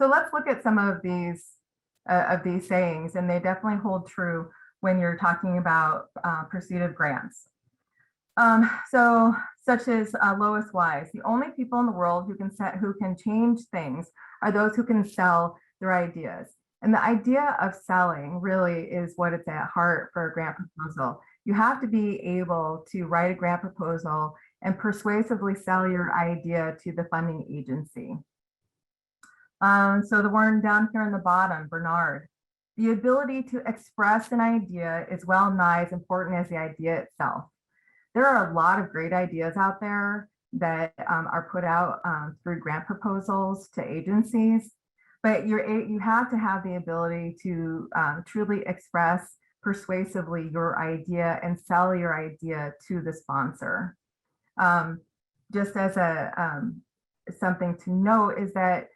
So let's look at some of these sayings, and they definitely hold true when you're talking about pursuit of grants. So such as Lois Wise, the only people in the world who can change things are those who can sell their ideas. And the idea of selling really is what it's at heart for a grant proposal. You have to be able to write a grant proposal and persuasively sell your idea to the funding agency. So the one down here in the bottom, Bernard, the ability to express an idea is well nigh as important as the idea itself. There are a lot of great ideas out there that are put out through grant proposals to agencies, but you have to have the ability to truly express persuasively your idea and sell your idea to the sponsor. Just as something to note is that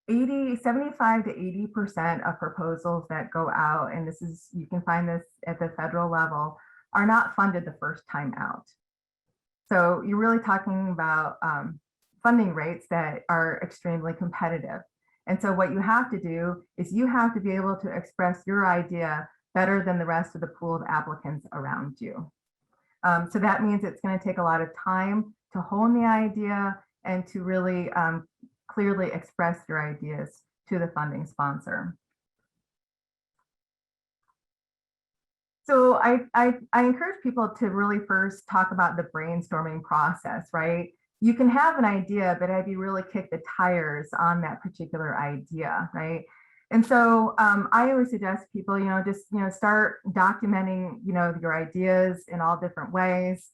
75 to 80% of proposals that go out, and you can find this at the federal level, are not funded the first time out. So you're really talking about funding rates that are extremely competitive. And so what you have to do is you have to be able to express your idea better than the rest of the pool of applicants around you. So that means it's going to take a lot of time to hone the idea and to really clearly express your ideas to the funding sponsor. So I encourage people to really first talk about the brainstorming process, right? You can have an idea, but have you really kicked the tires on that particular idea, right? And so I always suggest people, just, start documenting, your ideas in all different ways.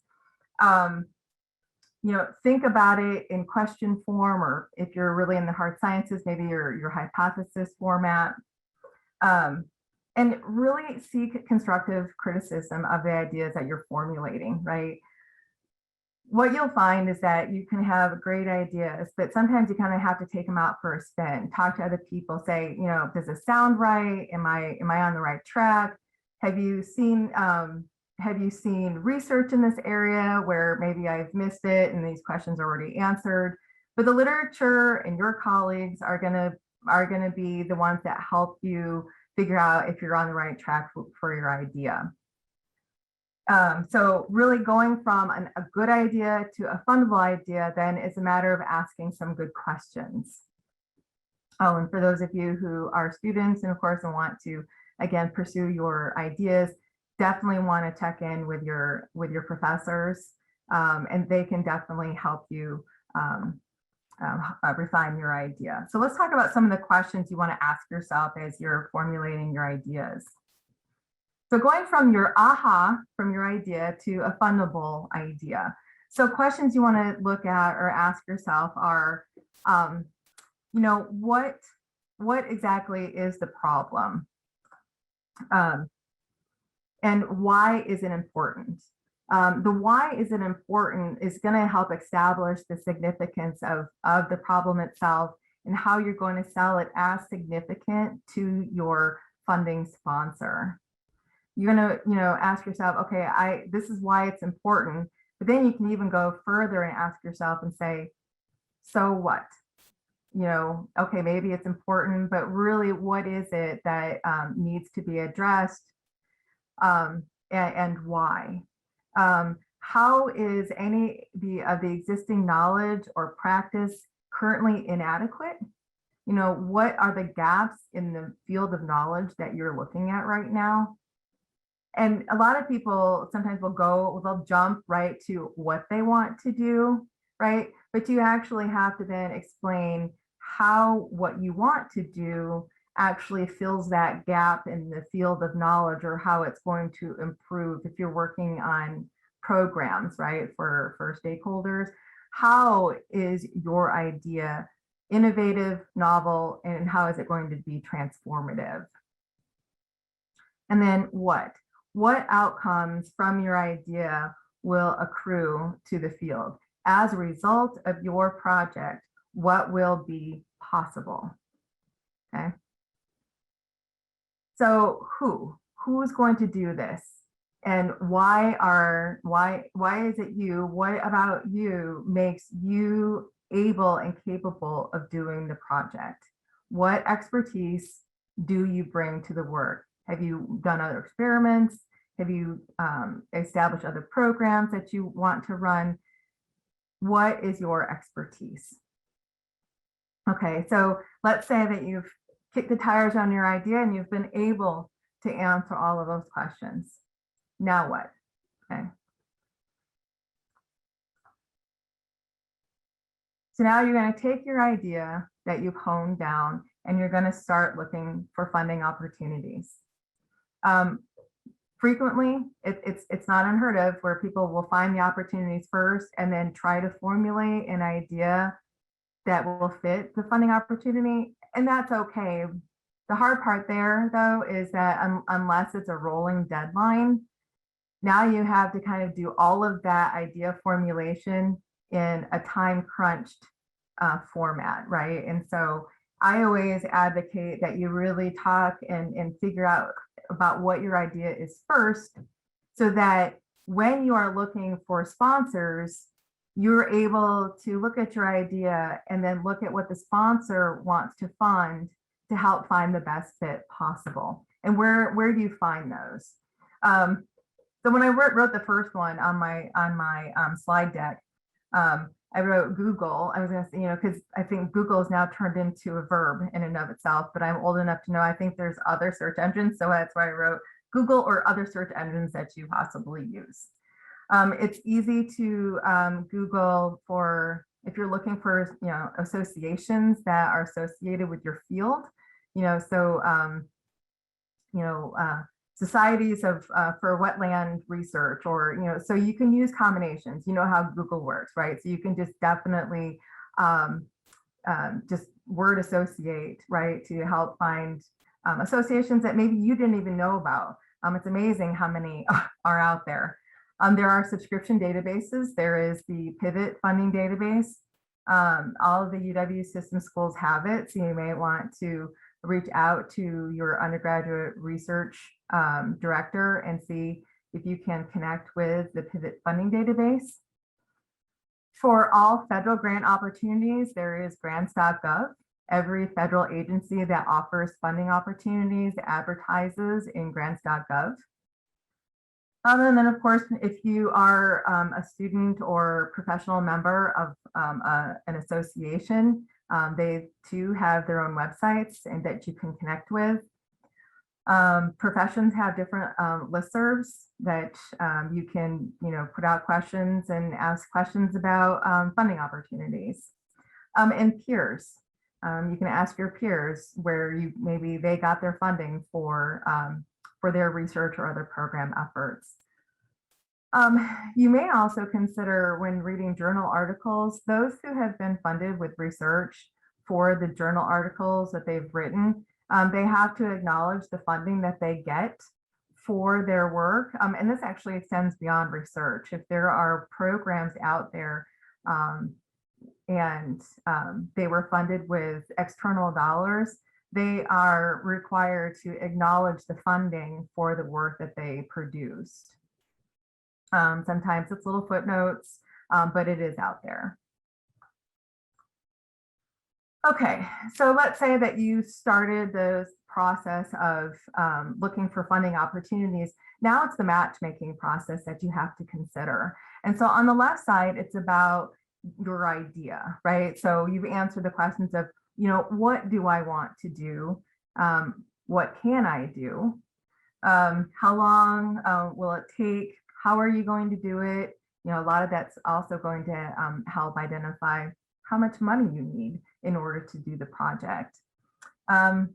Think about it in question form, or if you're really in the hard sciences, maybe your hypothesis format. And really seek constructive criticism of the ideas that you're formulating, right? What you'll find is that you can have great ideas, but sometimes you kind of have to take them out for a spin, talk to other people, say, does this sound right? Am I on the right track? Have you seen research in this area where maybe I've missed it and these questions are already answered? But the literature and your colleagues are gonna be the ones that help you figure out if you're on the right track for your idea. So really going from a good idea to a fundable idea then is a matter of asking some good questions. Oh, and for those of you who are students and of course and want to, again, pursue your ideas, definitely want to check in with your professors, and they can definitely help you refine your idea. So let's talk about some of the questions you want to ask yourself as you're formulating your ideas. So going from your from your idea to a fundable idea. So questions you want to look at or ask yourself are, what exactly is the problem? And why is it important? The why is it important is going to help establish the significance of the problem itself and how you're going to sell it as significant to your funding sponsor. You're going to, ask yourself, okay, this is why it's important, but then you can even go further and ask yourself and say, so what? Okay, maybe it's important, but really what is it that needs to be addressed, and why? How is any of the existing knowledge or practice currently inadequate? What are the gaps in the field of knowledge that you're looking at right now? And a lot of people sometimes they'll jump right to what they want to do, right? But you actually have to then explain how what you want to do actually fills that gap in the field of knowledge, or how it's going to improve if you're working on programs, right, for stakeholders. How is your idea innovative, novel, and how is it going to be transformative? And then what outcomes from your idea will accrue to the field? As a result of your project, what will be possible? Okay. So who's going to do this? And why is it you? What about you makes you able and capable of doing the project? What expertise do you bring to the work? Have you done other experiments? Have you established other programs that you want to run? What is your expertise? Okay, so let's say that you've kicked the tires on your idea and you've been able to answer all of those questions. Now what? Okay. So now you're going to take your idea that you've honed down and you're going to start looking for funding opportunities. Frequently, it's not unheard of where people will find the opportunities first and then try to formulate an idea that will fit the funding opportunity, and that's okay. The hard part there, though, is that unless it's a rolling deadline, now you have to kind of do all of that idea formulation in a time crunched format, right? And so I always advocate that you really talk and figure out about what your idea is first, so that when you are looking for sponsors, you're able to look at your idea and then look at what the sponsor wants to fund to help find the best fit possible. And where do you find those? So when I wrote the first one on my slide deck, I wrote Google. I was going to say, because I think Google is now turned into a verb in and of itself, but I'm old enough to know I think there's other search engines. So that's why I wrote Google or other search engines that you possibly use. It's easy to Google for if you're looking for associations that are associated with your field. Societies of for wetland research, or so you can use combinations. You know how Google works, right? So you can just definitely just word associate, right, to help find associations that maybe you didn't even know about. It's amazing how many are out there. There are subscription databases. There is the Pivot funding database. All of the UW system schools have it, so you may want to reach out to your undergraduate research director and see if you can connect with the Pivot funding database. For all federal grant opportunities, there is grants.gov. Every federal agency that offers funding opportunities advertises in grants.gov. And then, of course, if you are a student or professional member of an association, they too have their own websites and that you can connect with. Professions have different listservs that you can, put out questions and ask questions about funding opportunities. And peers, you can ask your peers where maybe they got their funding for their research or other program efforts. You may also consider, when reading journal articles, those who have been funded with research for the journal articles that they've written, they have to acknowledge the funding that they get for their work. And this actually extends beyond research. If there are programs out there and they were funded with external dollars, they are required to acknowledge the funding for the work that they produced. Sometimes it's little footnotes, but it is out there. Okay, so let's say that you started this process of looking for funding opportunities. Now it's the matchmaking process that you have to consider. And so on the left side, it's about your idea, right? So you've answered the questions of, what do I want to do? What can I do? How long will it take? How are you going to do it? A lot of that's also going to help identify how much money you need in order to do the project.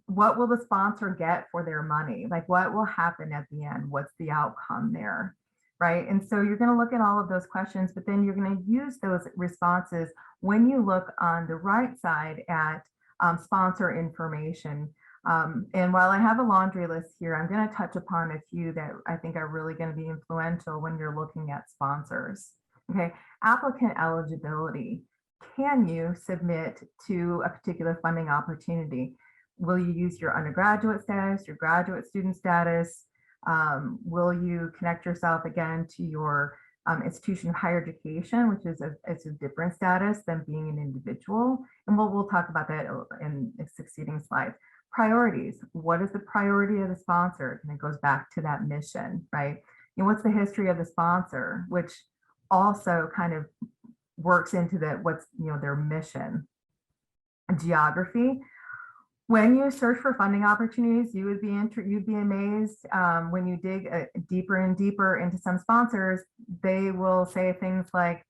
What will the sponsor get for their money? Like, what will happen at the end? What's the outcome there, right? And so you're going to look at all of those questions, but then you're going to use those responses when you look on the right side at sponsor information. And while I have a laundry list here, I'm going to touch upon a few that I think are really going to be influential when you're looking at sponsors. Okay, applicant eligibility. Can you submit to a particular funding opportunity? Will you use your undergraduate status, your graduate student status? Will you connect yourself again to your institution of higher education, which is it's a different status than being an individual. And we'll talk about that in succeeding slides. Priorities. What is the priority of the sponsor? And it goes back to that mission, right? And what's the history of the sponsor, which also kind of works into what's their mission. Geography. When you search for funding opportunities, you'd be amazed when you dig deeper and deeper into some sponsors. They will say things like,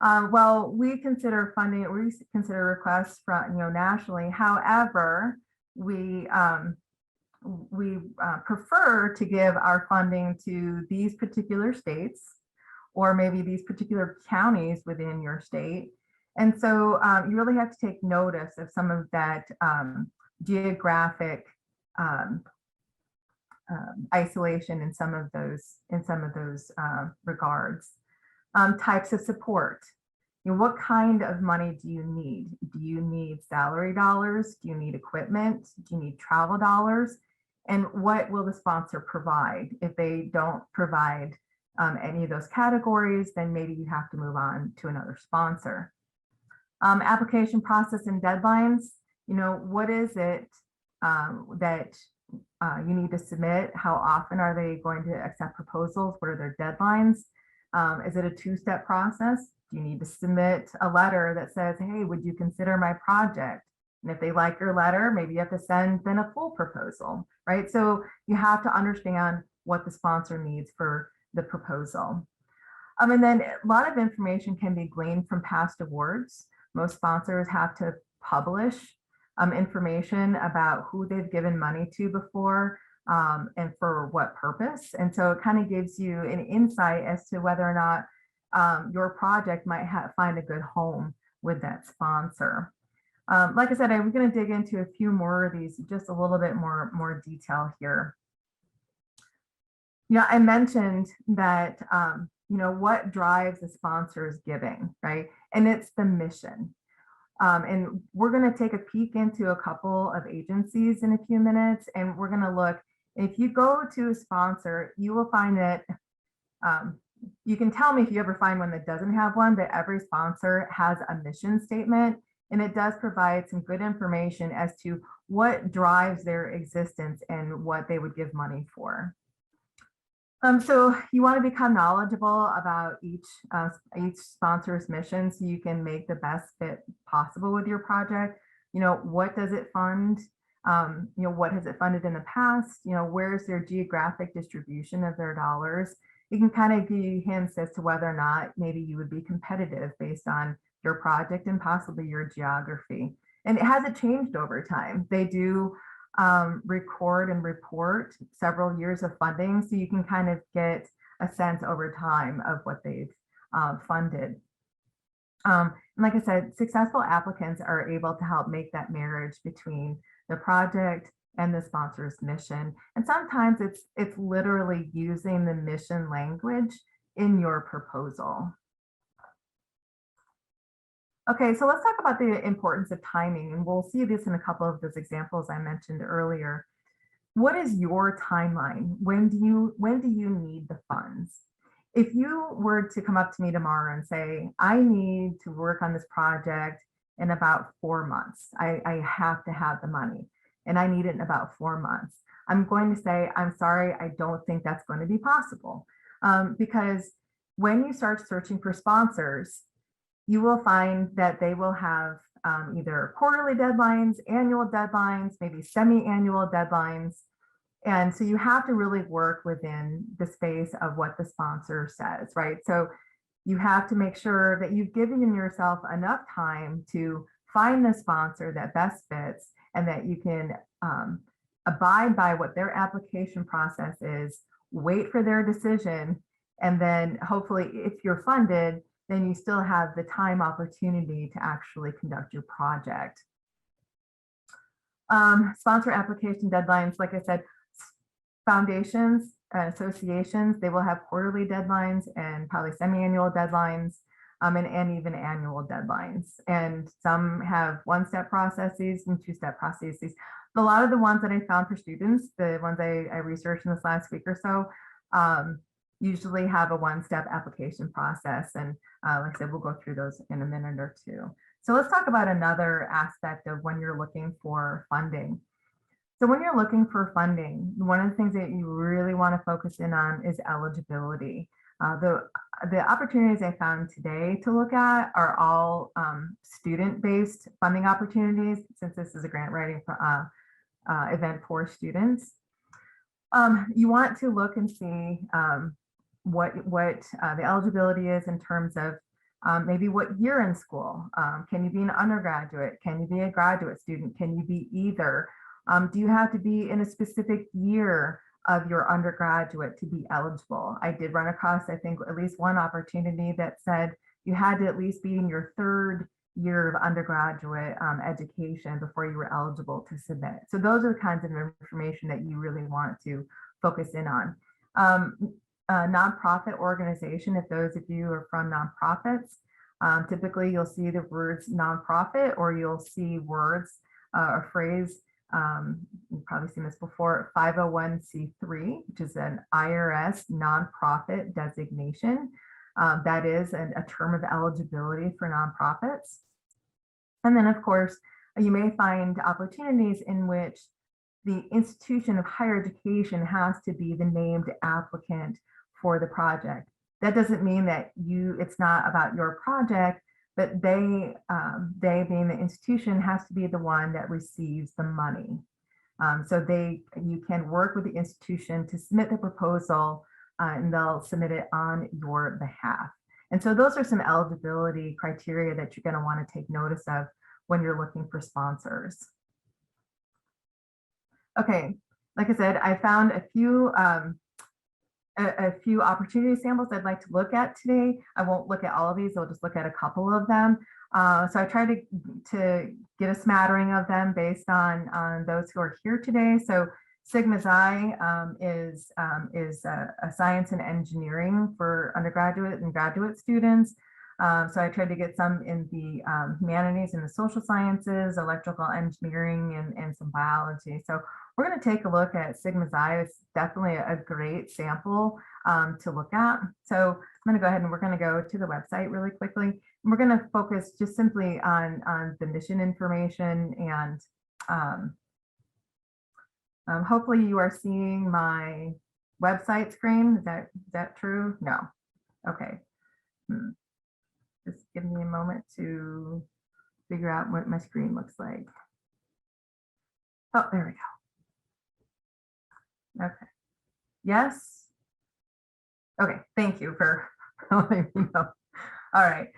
well, we consider funding, we consider requests from nationally. However, we prefer to give our funding to these particular states, or maybe these particular counties within your state. And so you really have to take notice of some of that geographic isolation in some of those regards. Types of support. What kind of money do you need? Do you need salary dollars? Do you need equipment? Do you need travel dollars? And what will the sponsor provide? If they don't provide any of those categories, then maybe you have to move on to another sponsor. Application process and deadlines. What is it that you need to submit? How often are they going to accept proposals? What are their deadlines? Is it a two-step process? Do you need to submit a letter that says, hey, would you consider my project? And if they like your letter, maybe you have to send then a full proposal, right? So you have to understand what the sponsor needs for the proposal. And then a lot of information can be gleaned from past awards. Most sponsors have to publish information about who they've given money to before and for what purpose. And so it kind of gives you an insight as to whether or not your project might find a good home with that sponsor. Like I said, I'm going to dig into a few more of these, just a little bit more detail here. I mentioned that, what drives the sponsor's giving, right? And it's the mission. And we're going to take a peek into a couple of agencies in a few minutes, and we're going to look. If you go to a sponsor, you will find that you can tell me if you ever find one that doesn't have one, but every sponsor has a mission statement, and it does provide some good information as to what drives their existence and what they would give money for. So you want to become knowledgeable about each sponsor's mission so you can make the best fit possible with your project. What does it fund? What has it funded in the past? Where's their geographic distribution of their dollars? It can kind of give you hints as to whether or not maybe you would be competitive based on your project and possibly your geography. And it hasn't changed over time. They do record and report several years of funding, so you can kind of get a sense over time of what they've funded. And like I said, successful applicants are able to help make that marriage between the project and the sponsor's mission. And sometimes it's literally using the mission language in your proposal. Okay, so let's talk about the importance of timing, and we'll see this in a couple of those examples I mentioned earlier. What is your timeline? When do you need the funds? If you were to come up to me tomorrow and say, I need to work on this project in about 4 months, I have to have the money and I need it in about 4 months, I'm going to say, I'm sorry, I don't think that's going to be possible. Because when you start searching for sponsors, you will find that they will have either quarterly deadlines, annual deadlines, maybe semi-annual deadlines. And so you have to really work within the space of what the sponsor says, right? So you have to make sure that you've given yourself enough time to find the sponsor that best fits and that you can abide by what their application process is, wait for their decision, and then hopefully if you're funded, then you still have the time opportunity to actually conduct your project. Sponsor application deadlines, like I said, foundations, associations, they will have quarterly deadlines and probably semi-annual deadlines and even annual deadlines. And some have one-step processes and two-step processes. A lot of the ones that I found for students, the ones I researched in this last week or so, usually have a one-step application process. And like I said, we'll go through those in a minute or two. So let's talk about another aspect of when you're looking for funding. So when you're looking for funding, one of the things that you really want to focus in on is eligibility. The opportunities I found today to look at are all student-based funding opportunities, since this is a grant writing event for students. You want to look and see what the eligibility is in terms of maybe what year in school. Can you be an undergraduate? Can you be a graduate student? Can you be either? Do you have to be in a specific year of your undergraduate to be eligible? I did run across, I think, at least one opportunity that said you had to at least be in your third year of undergraduate education before you were eligible to submit. So those are the kinds of information that you really want to focus in on. Nonprofit organization, if those of you are from nonprofits, typically you'll see the words nonprofit, or you'll see words or phrase, you've probably seen this before, 501c3, which is an IRS nonprofit designation. That is a term of eligibility for nonprofits. And then, of course, you may find opportunities in which the institution of higher education has to be the named applicant for the project. That doesn't mean that it's not about your project, but they being the institution has to be the one that receives the money. So you can work with the institution to submit the proposal, and they'll submit it on your behalf. And so those are some eligibility criteria that you're going to want to take notice of when you're looking for sponsors. Okay, like I said, I found a few opportunity samples I'd like to look at today. I won't look at all of these, I'll just look at a couple of them. So I tried to get a smattering of them based on those who are here today. So Sigma Xi is a science and engineering for undergraduate and graduate students. So I tried to get some in the humanities and the social sciences, electrical engineering, and some biology. So we're going to take a look at Sigma Xi. It's definitely a great sample to look at. So I'm going to go ahead and we're going to go to the website really quickly. And we're going to focus just simply on the mission information, and hopefully you are seeing my website screen. Is that true? No. Okay. Just give me a moment to figure out what my screen looks like. Oh, there we go. Okay. Yes. Okay. Thank you for letting me know. All right.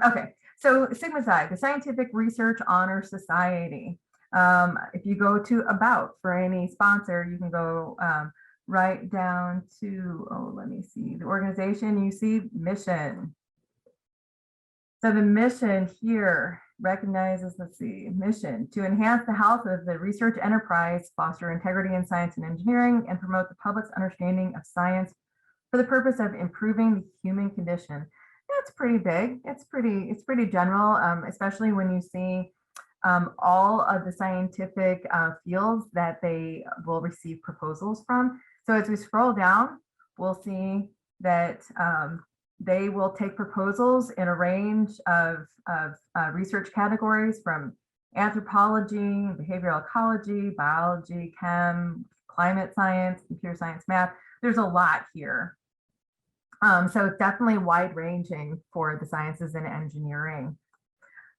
Okay. So Sigma Xi, the Scientific Research Honor Society. If you go to About for any sponsor, you can go right down to, oh, let me see, the organization, you see mission. So the mission here recognizes, let's see, mission to enhance the health of the research enterprise, foster integrity in science and engineering, and promote the public's understanding of science for the purpose of improving the human condition. That's pretty big. It's pretty general, especially when you see all of the scientific fields that they will receive proposals from. So as we scroll down, we'll see that they will take proposals in a range of research categories, from anthropology, behavioral ecology, biology, chem, climate science, computer science, math. There's a lot here. So it's definitely wide ranging for the sciences and engineering.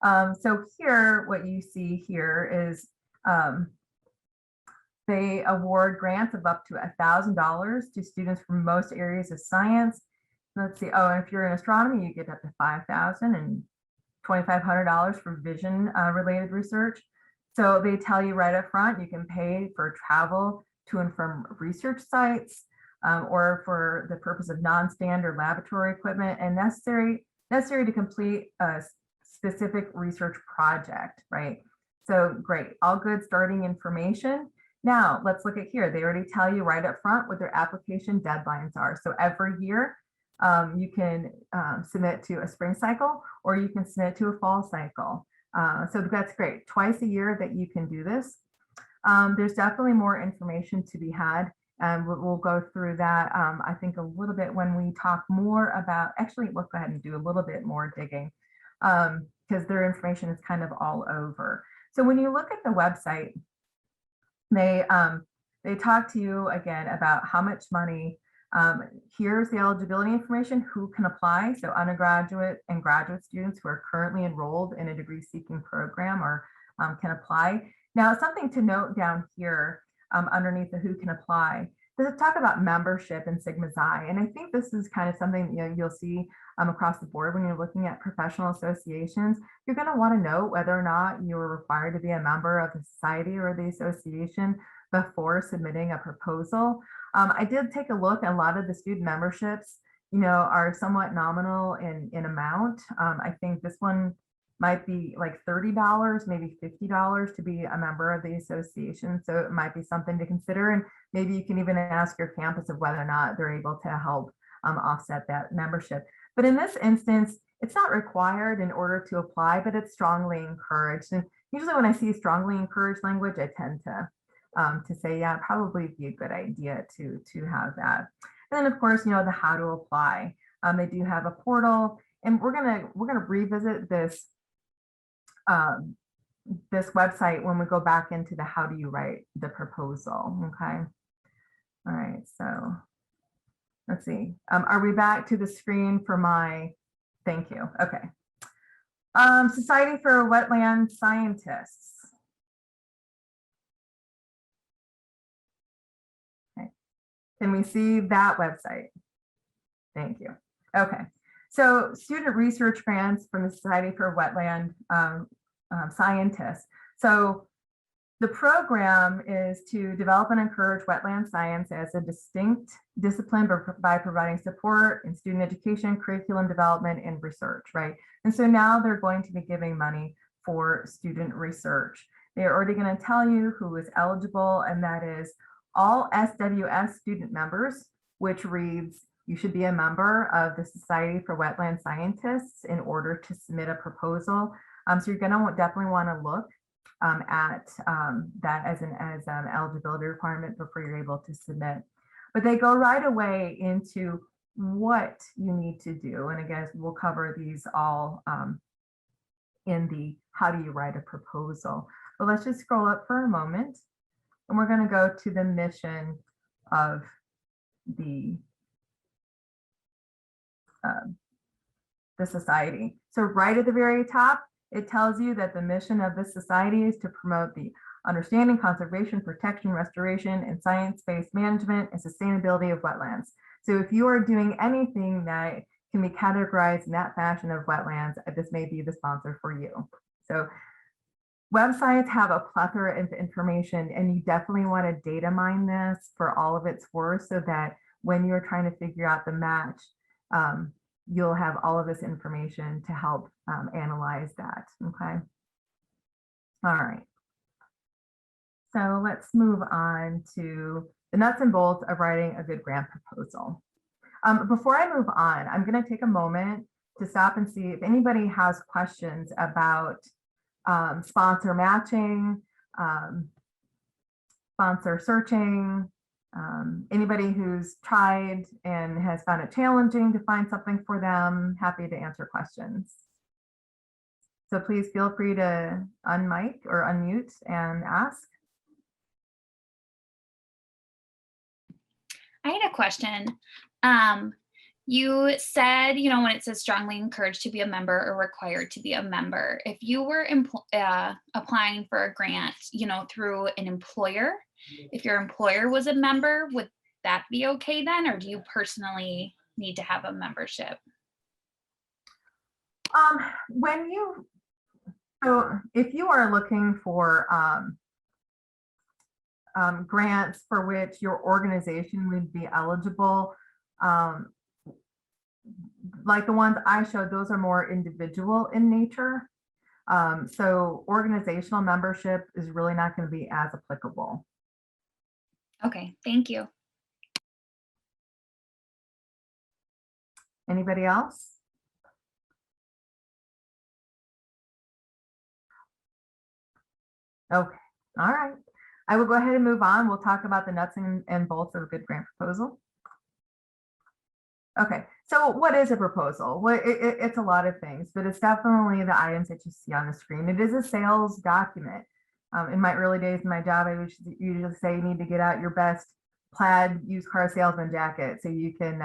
So here, what you see here is they award grants of up to $1,000 to students from most areas of science. Let's see. Oh, and if you're in astronomy, you get up to $5,000 and $2,500 for vision related research. So they tell you right up front, you can pay for travel to and from research sites, or for the purpose of non-standard laboratory equipment and necessary to complete a specific research project, right? So great, all good starting information. Now let's look at here. They already tell you right up front what their application deadlines are. So every year you can submit to a spring cycle, or you can submit to a fall cycle. So that's great. Twice a year that you can do this. There's definitely more information to be had And we'll go through that, I think, a little bit when we talk more about, actually, we'll go ahead and do a little bit more digging because their information is kind of all over. So when you look at the website, they talk to you again about how much money. Here's the eligibility information, who can apply. So undergraduate and graduate students who are currently enrolled in a degree seeking program or can apply. Now, something to note down here underneath the who can apply, there's a talk about membership in Sigma Xi. And I think this is kind of something you'll see across the board when you're looking at professional associations. You're going to want to know whether or not you're required to be a member of the society or the association before submitting a proposal. I did take a look, and a lot of the student memberships, are somewhat nominal in amount. I think this one might be like $30, maybe $50 to be a member of the association. So it might be something to consider. And maybe you can even ask your campus of whether or not they're able to help offset that membership. But in this instance, it's not required in order to apply, but it's strongly encouraged. And usually when I see strongly encouraged language, I tend to say, yeah, probably be a good idea to have that. And then of course, the how to apply. They do have a portal, and we're gonna revisit this this website when we go back into the how do you write the proposal. Okay. All right. So let's see. Are we back to the screen for my? Thank you. Okay. Society for Wetland Scientists. Okay. Can we see that website? Thank you. Okay. So student research grants from the Society for Wetland Scientists. So the program is to develop and encourage wetland science as a distinct discipline by providing support in student education, curriculum development, and research, right? And so now they're going to be giving money for student research. They're already going to tell you who is eligible, and that is all SWS student members, which reads, you should be a member of the Society for Wetland Scientists in order to submit a proposal. So you're going to definitely want to look at that as an eligibility requirement before you're able to submit. But they go right away into what you need to do. And again, we'll cover these all in the how do you write a proposal. But let's just scroll up for a moment. And we're going to go to the mission of the society. So right at the very top, it tells you that the mission of this society is to promote the understanding, conservation, protection, restoration, and science-based management and sustainability of wetlands. So if you are doing anything that can be categorized in that fashion of wetlands, this may be the sponsor for you. So websites have a plethora of information, and you definitely want to data mine this for all of its worth so that when you're trying to figure out the match, you'll have all of this information to help analyze that, okay? All right. So let's move on to the nuts and bolts of writing a good grant proposal. Before I move on, I'm gonna take a moment to stop and see if anybody has questions about sponsor matching, sponsor searching, anybody who's tried and has found it challenging to find something for them, happy to answer questions. So please feel free to unmic or unmute and ask. I had a question. You said, when it says strongly encouraged to be a member or required to be a member, if you were applying for a grant, through an employer, if your employer was a member, would that be okay then? Or do you personally need to have a membership? So if you are looking for grants for which your organization would be eligible, like the ones I showed, those are more individual in nature. So organizational membership is really not going to be as applicable. Okay, thank you. Anybody else? Okay, all right. I will go ahead and move on. We'll talk about the nuts and bolts of a good grant proposal. Okay, so what is a proposal? Well, it's a lot of things, but it's definitely the items that you see on the screen. It is a sales document. In my early days in my job, I would usually say you need to get out your best plaid used car salesman jacket so you can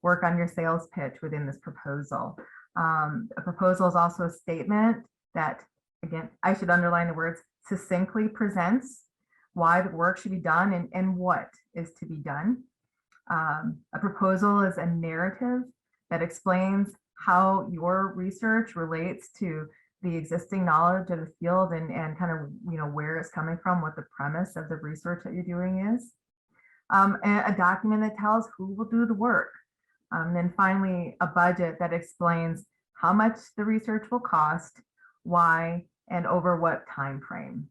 work on your sales pitch within this proposal. A proposal is also a statement that, again, I should underline the words, succinctly presents why the work should be done and what is to be done. A proposal is a narrative that explains how your research relates to the existing knowledge of the field and kind of, where it's coming from, what the premise of the research that you're doing is. And a document that tells who will do the work. Then finally, a budget that explains how much the research will cost, why, and over what time frame.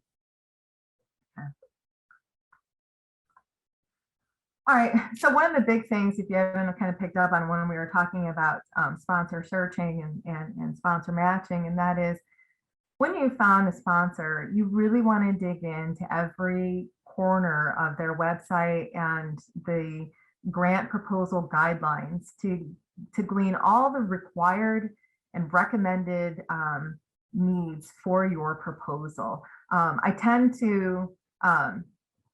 All right, so one of the big things, if you haven't kind of picked up on when we were talking about sponsor searching and sponsor matching, and that is when you found a sponsor, you really want to dig into every corner of their website and the grant proposal guidelines to glean all the required and recommended needs for your proposal.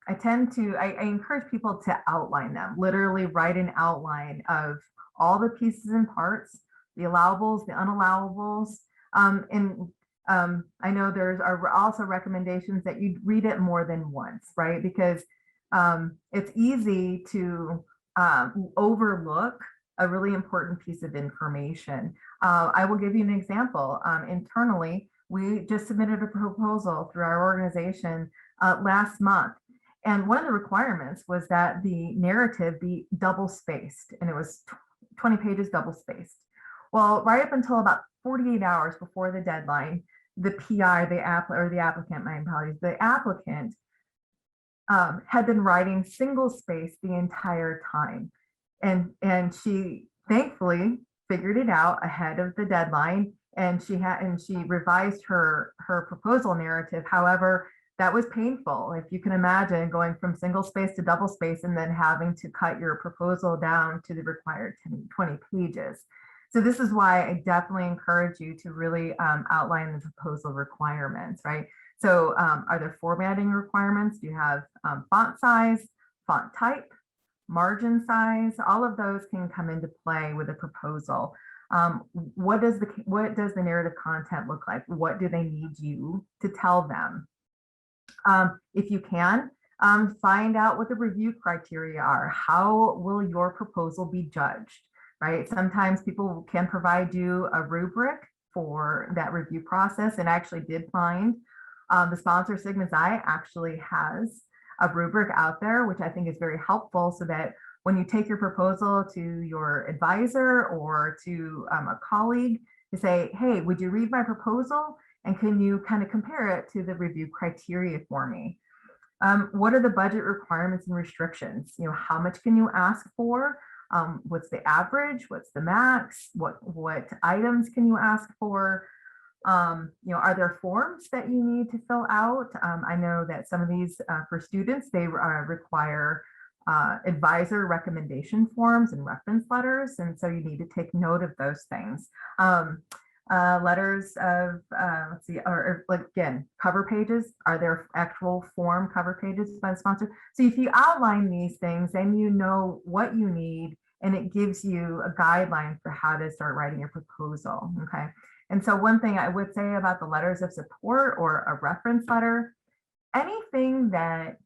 I encourage people to outline them, literally write an outline of all the pieces and parts, the allowables, the unallowables. I know there are also recommendations that you read it more than once, right? Because it's easy to overlook a really important piece of information. I will give you an example. Internally, we just submitted a proposal through our organization last month. And one of the requirements was that the narrative be double spaced, and it was 20 pages double spaced. Well, right up until about 48 hours before the deadline, the PI, the applicant, my apologies, the applicant had been writing single space the entire time. And she thankfully figured it out ahead of the deadline, and she revised her proposal narrative. However, that was painful. If you can imagine going from single space to double space and then having to cut your proposal down to the required 20 pages. So this is why I definitely encourage you to really outline the proposal requirements, right? So are there formatting requirements? Do you have font size, font type, margin size? All of those can come into play with a proposal. What does the narrative content look like? What do they need you to tell them? If you can, find out what the review criteria are. How will your proposal be judged, right? Sometimes people can provide you a rubric for that review process, and I actually did find the sponsor Sigma's Eye actually has a rubric out there, which I think is very helpful, so that when you take your proposal to your advisor or to a colleague to say, hey, would you read my proposal? And can you kind of compare it to the review criteria for me? What are the budget requirements and restrictions? How much can you ask for? What's the average? What's the max? What items can you ask for? Are there forms that you need to fill out? I know that some of these for students, they require advisor recommendation forms and reference letters. And so you need to take note of those things. Letters of, let's see, or like again, cover pages. Are there actual form cover pages by the sponsor? So if you outline these things, then you know what you need, and it gives you a guideline for how to start writing your proposal, okay? And so one thing I would say about the letters of support or a reference letter, anything that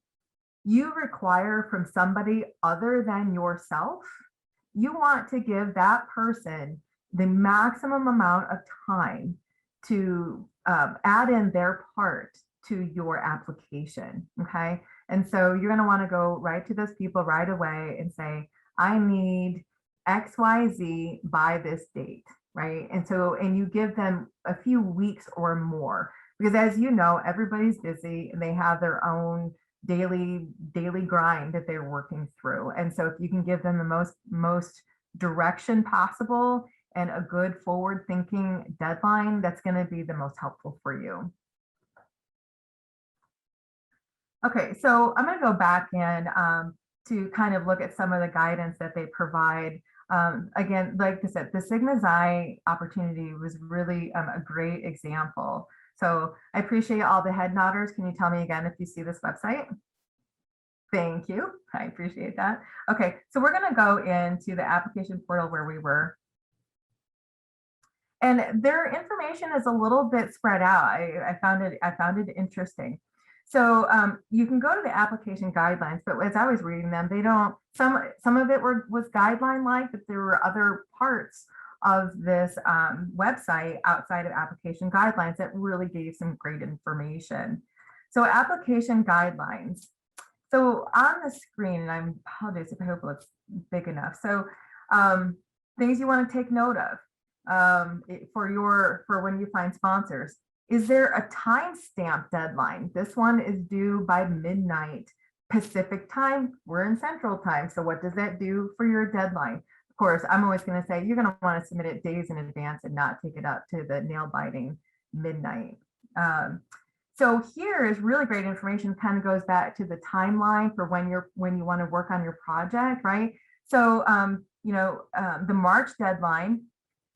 you require from somebody other than yourself, you want to give that person the maximum amount of time to add in their part to your application, okay? And so you're gonna wanna go right to those people right away and say, I need XYZ by this date, right? And you give them a few weeks or more, because as you know, everybody's busy and they have their own daily grind that they're working through. And so if you can give them the most direction possible and a good forward thinking deadline, that's going to be the most helpful for you. Okay, so I'm going to go back in to kind of look at some of the guidance that they provide. Again, like I said, the Sigma Xi opportunity was really a great example. So I appreciate all the head nodders. Can you tell me again if you see this website? Thank you. I appreciate that. Okay, so we're going to go into the application portal where we were. And their information is a little bit spread out. I found it interesting. So you can go to the application guidelines, but as I was reading them, they don't. Some of it was guideline like, but there were other parts of this website outside of application guidelines that really gave some great information. So application guidelines. So on the screen, and I apologize if I hope it looks big enough. So things you want to take note of for when you find sponsors. Is there a timestamp deadline? This one is due by midnight Pacific time. We're in Central time. So what does that do for your deadline? Of course, I'm always going to say you're going to want to submit it days in advance and not take it up to the nail biting midnight. So here is really great information, kind of goes back to the timeline for when you want to work on your project, right? So, the March deadline,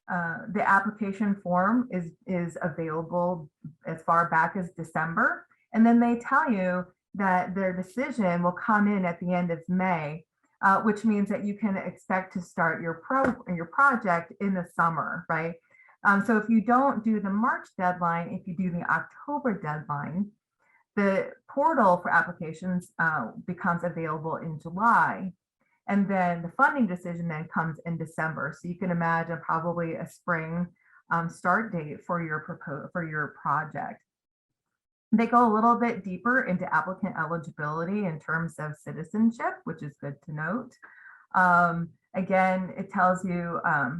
the application form is available as far back as December. And then they tell you that their decision will come in at the end of May, which means that you can expect to start your project in the summer, right? So if you don't do the March deadline, if you do the October deadline, the portal for applications becomes available in July. And then the funding decision then comes in December. So you can imagine probably a spring start date for your project. They go a little bit deeper into applicant eligibility in terms of citizenship, which is good to note. Again, it tells you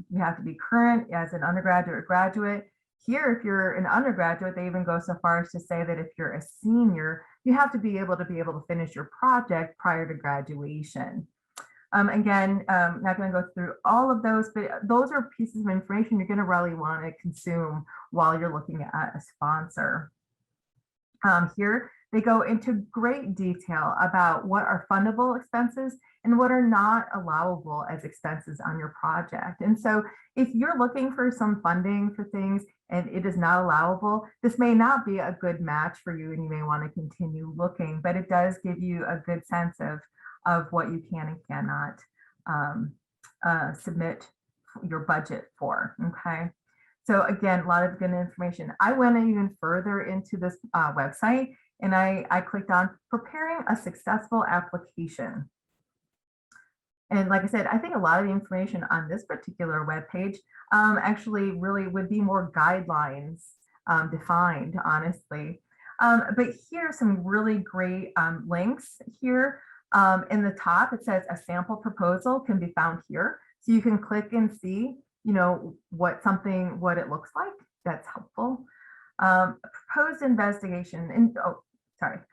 you have to be current as an undergraduate or graduate. Here, if you're an undergraduate, they even go so far as to say that if you're a senior, you have to be able to finish your project prior to graduation. Again, not going to go through all of those, but those are pieces of information you're going to really want to consume while you're looking at a sponsor. Here, they go into great detail about what are fundable expenses and what are not allowable as expenses on your project. And so if you're looking for some funding for things and it is not allowable, this may not be a good match for you and you may want to continue looking, but it does give you a good sense of what you can and cannot submit your budget for, okay? So again, a lot of good information. I went even further into this website and I clicked on preparing a successful application. And like I said, I think a lot of the information on this particular web page actually really would be more guidelines defined, honestly. But here are some really great links here. In the top, it says a sample proposal can be found here. So you can click and see, what it looks like. That's helpful. Proposed investigation. And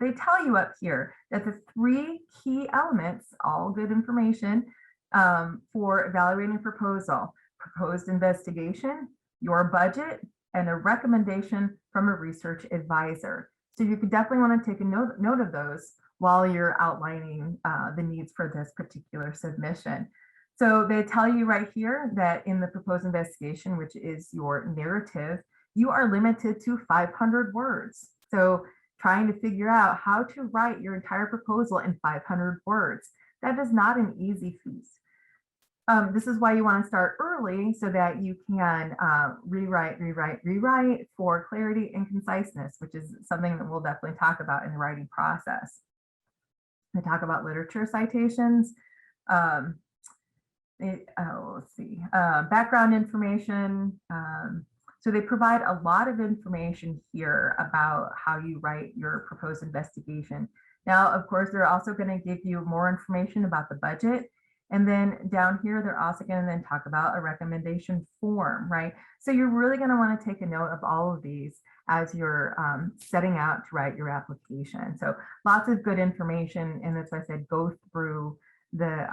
they tell you up here that the 3 key elements, all good information for evaluating a proposal: proposed investigation, your budget, and a recommendation from a research advisor. So you could definitely want to take a note of those while you're outlining the needs for this particular submission. So they tell you right here that in the proposed investigation, which is your narrative, you are limited to 500 words. So trying to figure out how to write your entire proposal in 500 words, that is not an easy feat. This is why you want to start early so that you can rewrite for clarity and conciseness, which is something that we'll definitely talk about in the writing process. They talk about literature citations. Let's see, background information. So they provide a lot of information here about how you write your proposed investigation. Now, of course, they're also going to give you more information about the budget. And then down here, they're also going to then talk about a recommendation form, right? So you're really going to want to take a note of all of these as you're setting out to write your application. So lots of good information. And that's why I said, go through the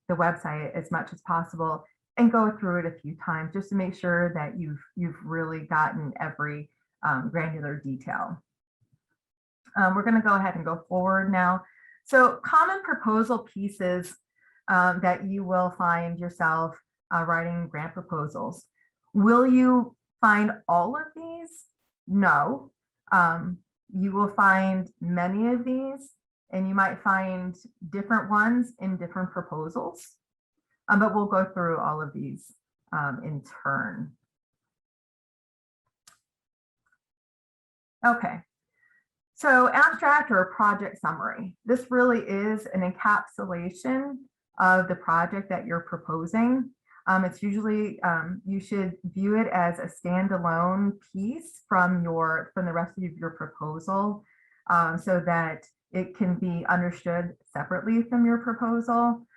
website as much as possible and go through it a few times just to make sure that you've really gotten every granular detail. We're going to go ahead and go forward now. So common proposal pieces that you will find yourself writing grant proposals. Will you find all of these? No. You will find many of these, and you might find different ones in different proposals. But we'll go through all of these in turn. Okay. So abstract or project summary. This really is an encapsulation of the project that you're proposing. It's usually, you should view it as a standalone piece from the rest of your proposal, so that it can be understood separately from your proposal.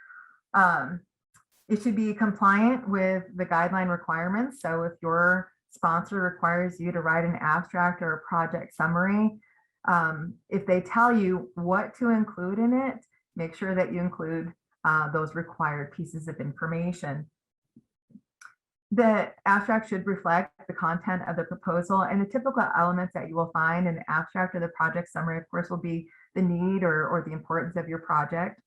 It should be compliant with the guideline requirements. So if your sponsor requires you to write an abstract or a project summary, if they tell you what to include in it, make sure that you include those required pieces of information. The abstract should reflect the content of the proposal, and the typical elements that you will find in the abstract or the project summary, of course, will be the need or the importance of your project,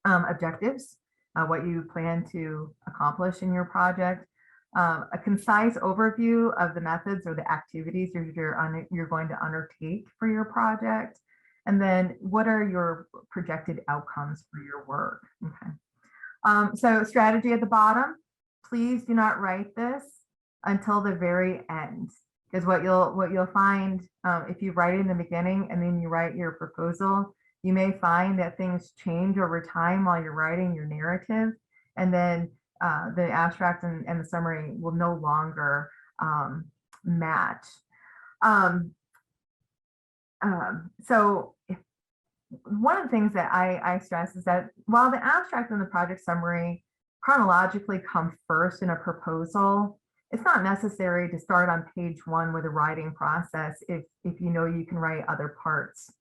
objectives, what you plan to accomplish in your project, a concise overview of the methods or the activities you're going to undertake for your project, and then what are your projected outcomes for your work. Okay. So strategy at the bottom. Please do not write this until the very end, because what you'll find if you write in the beginning and then you write your proposal, you may find that things change over time while you're writing your narrative, and then the abstract and the summary will no longer match. So one of the things that I stress is that while the abstract and the project summary chronologically come first in a proposal, it's not necessary to start on page 1 with a writing process if you know you can write other parts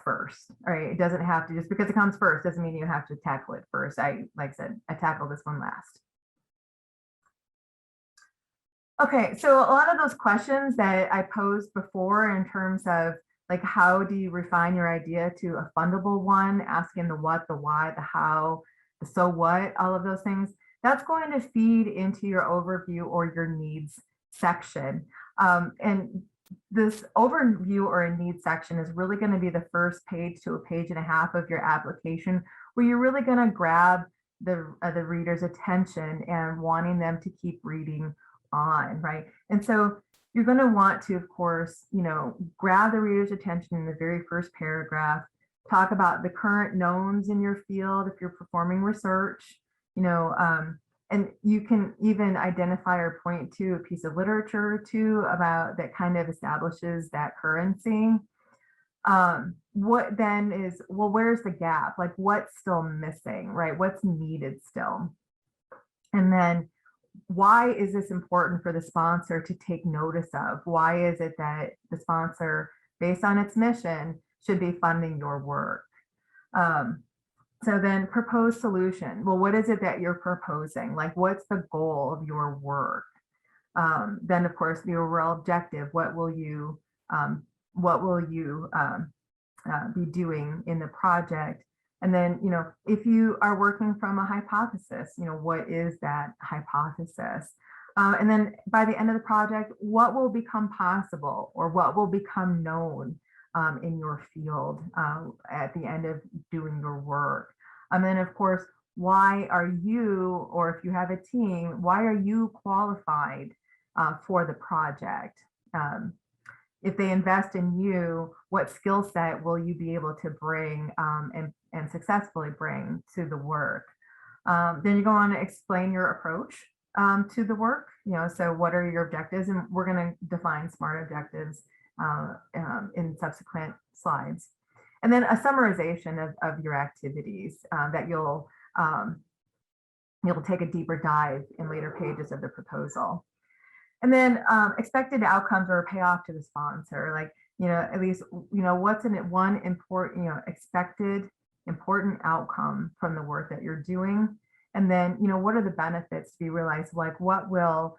first. All right, it doesn't have to, just because it comes first doesn't mean you have to tackle it first. Like I said, I tackle this one last. Okay, so a lot of those questions that I posed before in terms of like, how do you refine your idea to a fundable one, asking the what, the why, the how, the so what, all of those things, that's going to feed into your overview or your needs section. And this overview or a needs section is really going to be the first page to a page and a half of your application, where you're really going to grab the reader's attention and wanting them to keep reading on, right? And so you're going to want to, of course, grab the reader's attention in the very first paragraph, talk about the current knowns in your field if you're performing research, and you can even identify or point to a piece of literature or two about that kind of establishes that currency. What then is, well, where's the gap? Like, what's still missing, right? What's needed still? And then why is this important for the sponsor to take notice of? Why is it that the sponsor, based on its mission, should be funding your work? So then proposed solution. Well, what is it that you're proposing? Like, what's the goal of your work? Then, of course, the overall objective. What will you be doing in the project? And then, if you are working from a hypothesis, what is that hypothesis? And then by the end of the project, what will become possible or what will become known in your field at the end of doing your work? And then, of course, why are you, or if you have a team, why are you qualified for the project? If they invest in you, what skill set will you be able to bring and successfully bring to the work? Then you go on to explain your approach to the work. So what are your objectives? And we're going to define SMART objectives in subsequent slides. And then a summarization of your activities that you'll take a deeper dive in later pages of the proposal. And then expected outcomes or payoff to the sponsor, like, at least, what's in it, one important, expected important outcome from the work that you're doing. And then, what are the benefits to be realized? Like, what will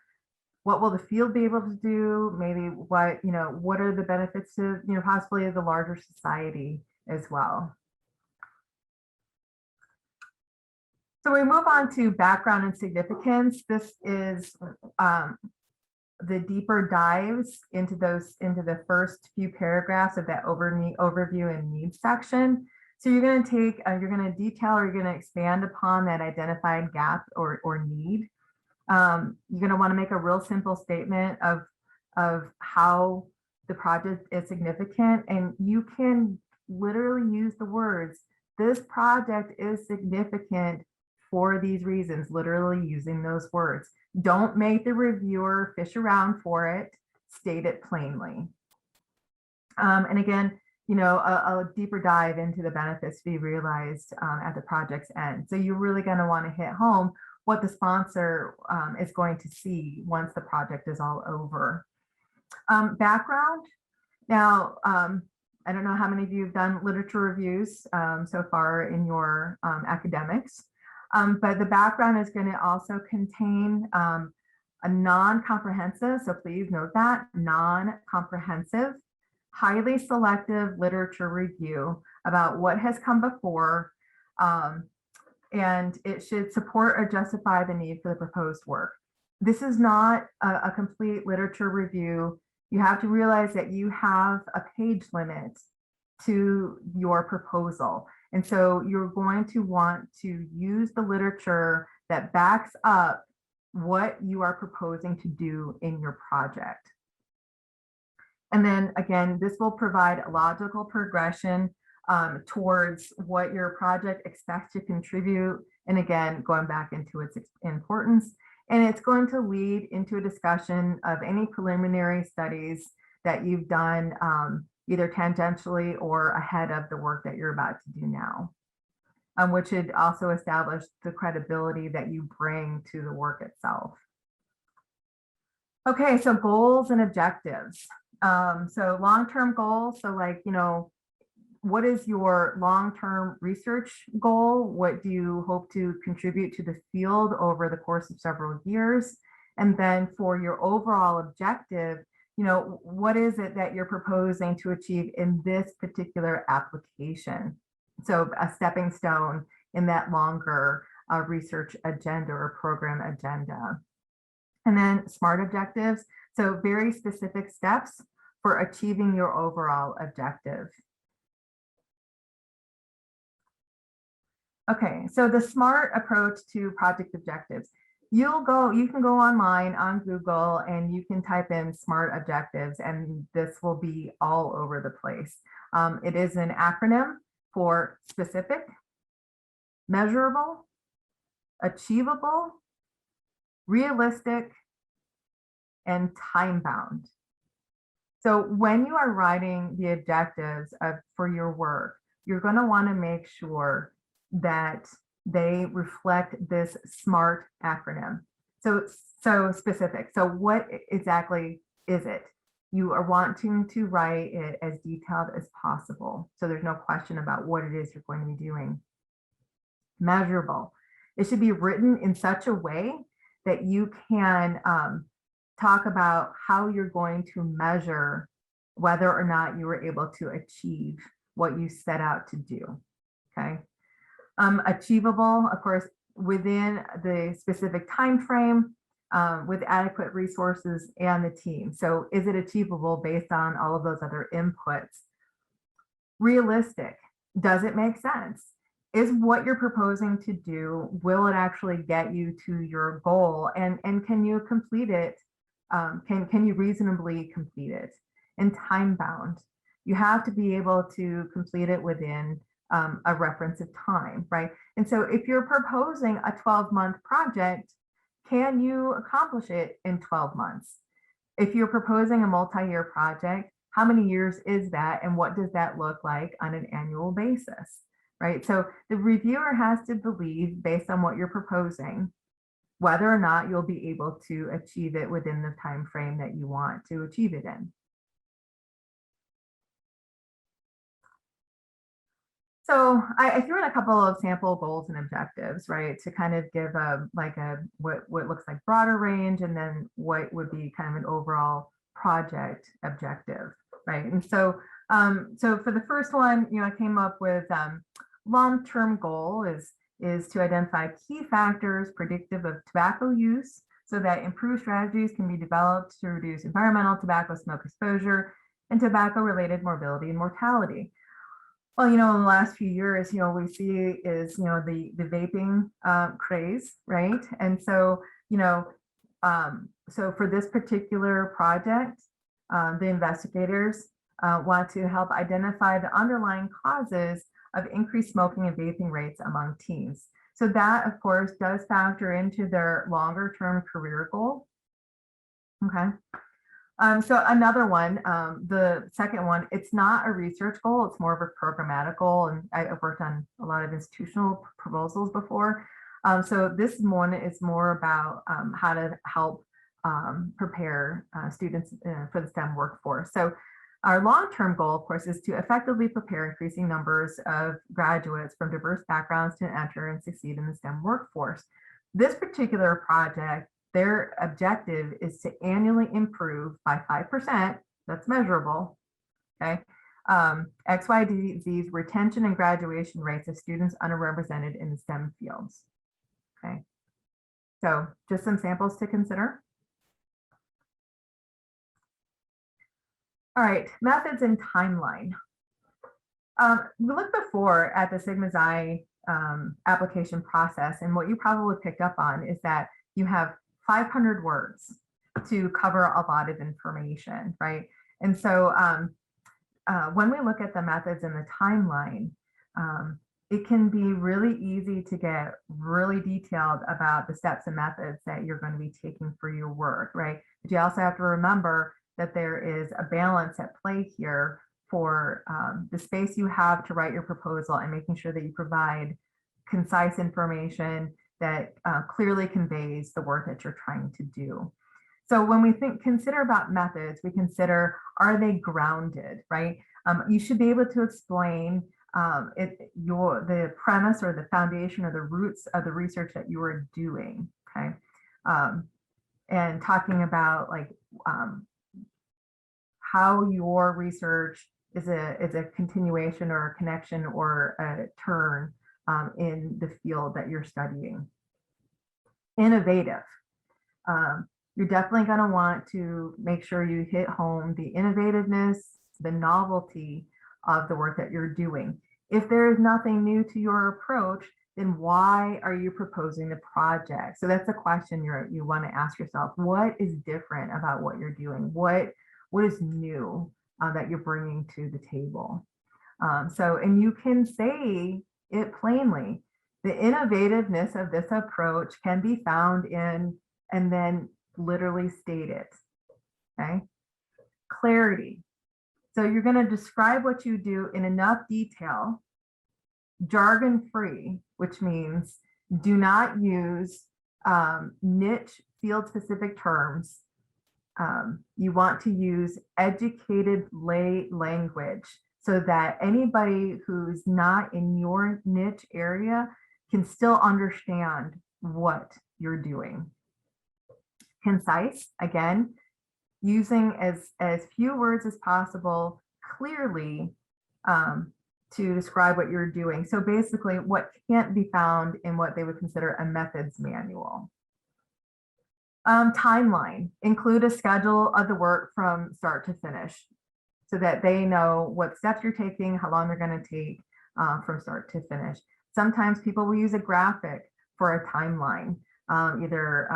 What will the field be able to do? Maybe what, what are the benefits to, possibly the larger society as well. So we move on to background and significance. This is the deeper dives into the first few paragraphs of that overview and needs section. So you're going to detail, or you're going to expand upon that identified gap or need. You're going to want to make a real simple statement of how the project is significant, and you can literally use the words, "This project is significant for these reasons," literally using those words. Don't make the reviewer fish around for it, state it plainly. And again, a deeper dive into the benefits to be realized at the project's end. So you're really going to want to hit home what the sponsor is going to see once the project is all over. Background. Now, I don't know how many of you have done literature reviews so far in your academics. But the background is going to also contain a non-comprehensive, so please note that, non-comprehensive, highly selective literature review about what has come before, and it should support or justify the need for the proposed work. This is not a complete literature review. You have to realize that you have a page limit to your proposal. And so you're going to want to use the literature that backs up what you are proposing to do in your project. And then again, this will provide a logical progression towards what your project expects to contribute. And again, going back into its importance. And it's going to lead into a discussion of any preliminary studies that you've done either tangentially or ahead of the work that you're about to do now, which should also establish the credibility that you bring to the work itself. Okay, so goals and objectives. So long-term goals, so like, what is your long-term research goal? What do you hope to contribute to the field over the course of several years? And then for your overall objective, what is it that you're proposing to achieve in this particular application? So a stepping stone in that longer research agenda or program agenda. And then SMART objectives. So very specific steps for achieving your overall objective. Okay, so the SMART approach to project objectives. You can go online on Google and you can type in SMART objectives, and this will be all over the place. It is an acronym for specific, measurable, achievable, realistic, and time-bound. So when you are writing the objectives for your work, you're going to want to make sure that they reflect this SMART acronym. So specific. So what exactly is it? You are wanting to write it as detailed as possible, so there's no question about what it is you're going to be doing. Measurable. It should be written in such a way that you can talk about how you're going to measure whether or not you were able to achieve what you set out to do. Okay. Achievable, of course, within the specific time frame, with adequate resources and the team. So is it achievable based on all of those other inputs? Realistic, does it make sense? Is what you're proposing to do, will it actually get you to your goal? And can you complete it? Can you reasonably complete it? And time bound, you have to be able to complete it within a reference of time, right? And so if you're proposing a 12-month project, can you accomplish it in 12 months? If you're proposing a multi-year project, how many years is that? And what does that look like on an annual basis, right? So the reviewer has to believe, based on what you're proposing, whether or not you'll be able to achieve it within the time frame that you want to achieve it in. So I threw in a couple of sample goals and objectives, right, to kind of give what looks like broader range, and then what would be kind of an overall project objective, right? And so for the first one, I came up with long-term goal is to identify key factors predictive of tobacco use, so that improved strategies can be developed to reduce environmental tobacco smoke exposure and tobacco-related morbidity and mortality. Well, in the last few years, we see is, the vaping craze, right? And so, so for this particular project, the investigators want to help identify the underlying causes of increased smoking and vaping rates among teens. So that, of course, does factor into their longer term career goal. Okay. So another one, the second one, it's not a research goal, it's more of a programmatic goal. And I've worked on a lot of institutional proposals before. So this one is more about how to help prepare students for the STEM workforce. So our long-term goal, of course, is to effectively prepare increasing numbers of graduates from diverse backgrounds to enter and succeed in the STEM workforce. This particular project, their objective is to annually improve by 5%, that's measurable, okay, XYZ's retention and graduation rates of students underrepresented in the STEM fields, okay? So just some samples to consider. All right, methods and timeline. We looked before at the Sigma Xi application process, and what you probably picked up on is that you have 500 words to cover a lot of information, right? And so when we look at the methods and the timeline, it can be really easy to get really detailed about the steps and methods that you're going to be taking for your work, right? But you also have to remember that there is a balance at play here for the space you have to write your proposal and making sure that you provide concise information that clearly conveys the work that you're trying to do. So when we consider about methods, we consider, are they grounded, right? You should be able to explain the premise or the foundation or the roots of the research that you are doing, okay? And talking about like how your research is a continuation or a connection or a turn in the field that you're studying. Innovative. You're definitely going to want to make sure you hit home the innovativeness, the novelty of the work that you're doing. If there is nothing new to your approach, then why are you proposing the project? So that's a question you want to ask yourself. What is different about what you're doing? What is new that you're bringing to the table? And you can say it plainly. The innovativeness of this approach can be found in, and then literally state it, okay? Clarity. So you're going to describe what you do in enough detail, jargon-free, which means do not use niche field-specific terms. You want to use educated lay language so that anybody who's not in your niche area can still understand what you're doing. Concise, again, using as few words as possible clearly to describe what you're doing. So basically what can't be found in what they would consider a methods manual. Timeline, include a schedule of the work from start to finish so that they know what steps you're taking, how long they're going to take from start to finish. Sometimes people will use a graphic for a timeline, either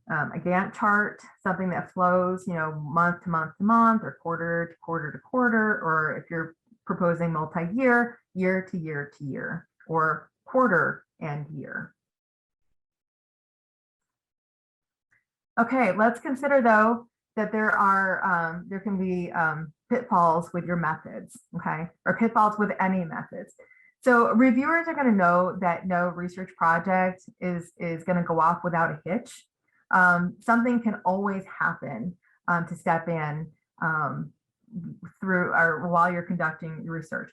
a Gantt chart, something that flows, month to month to month, or quarter to quarter to quarter, or if you're proposing multi-year, year to year to year, or quarter and year. Okay, let's consider though that there can be pitfalls with your methods, okay, or pitfalls with any methods. So reviewers are going to know that no research project is going to go off without a hitch. Something can always happen to step in through or while you're conducting your research.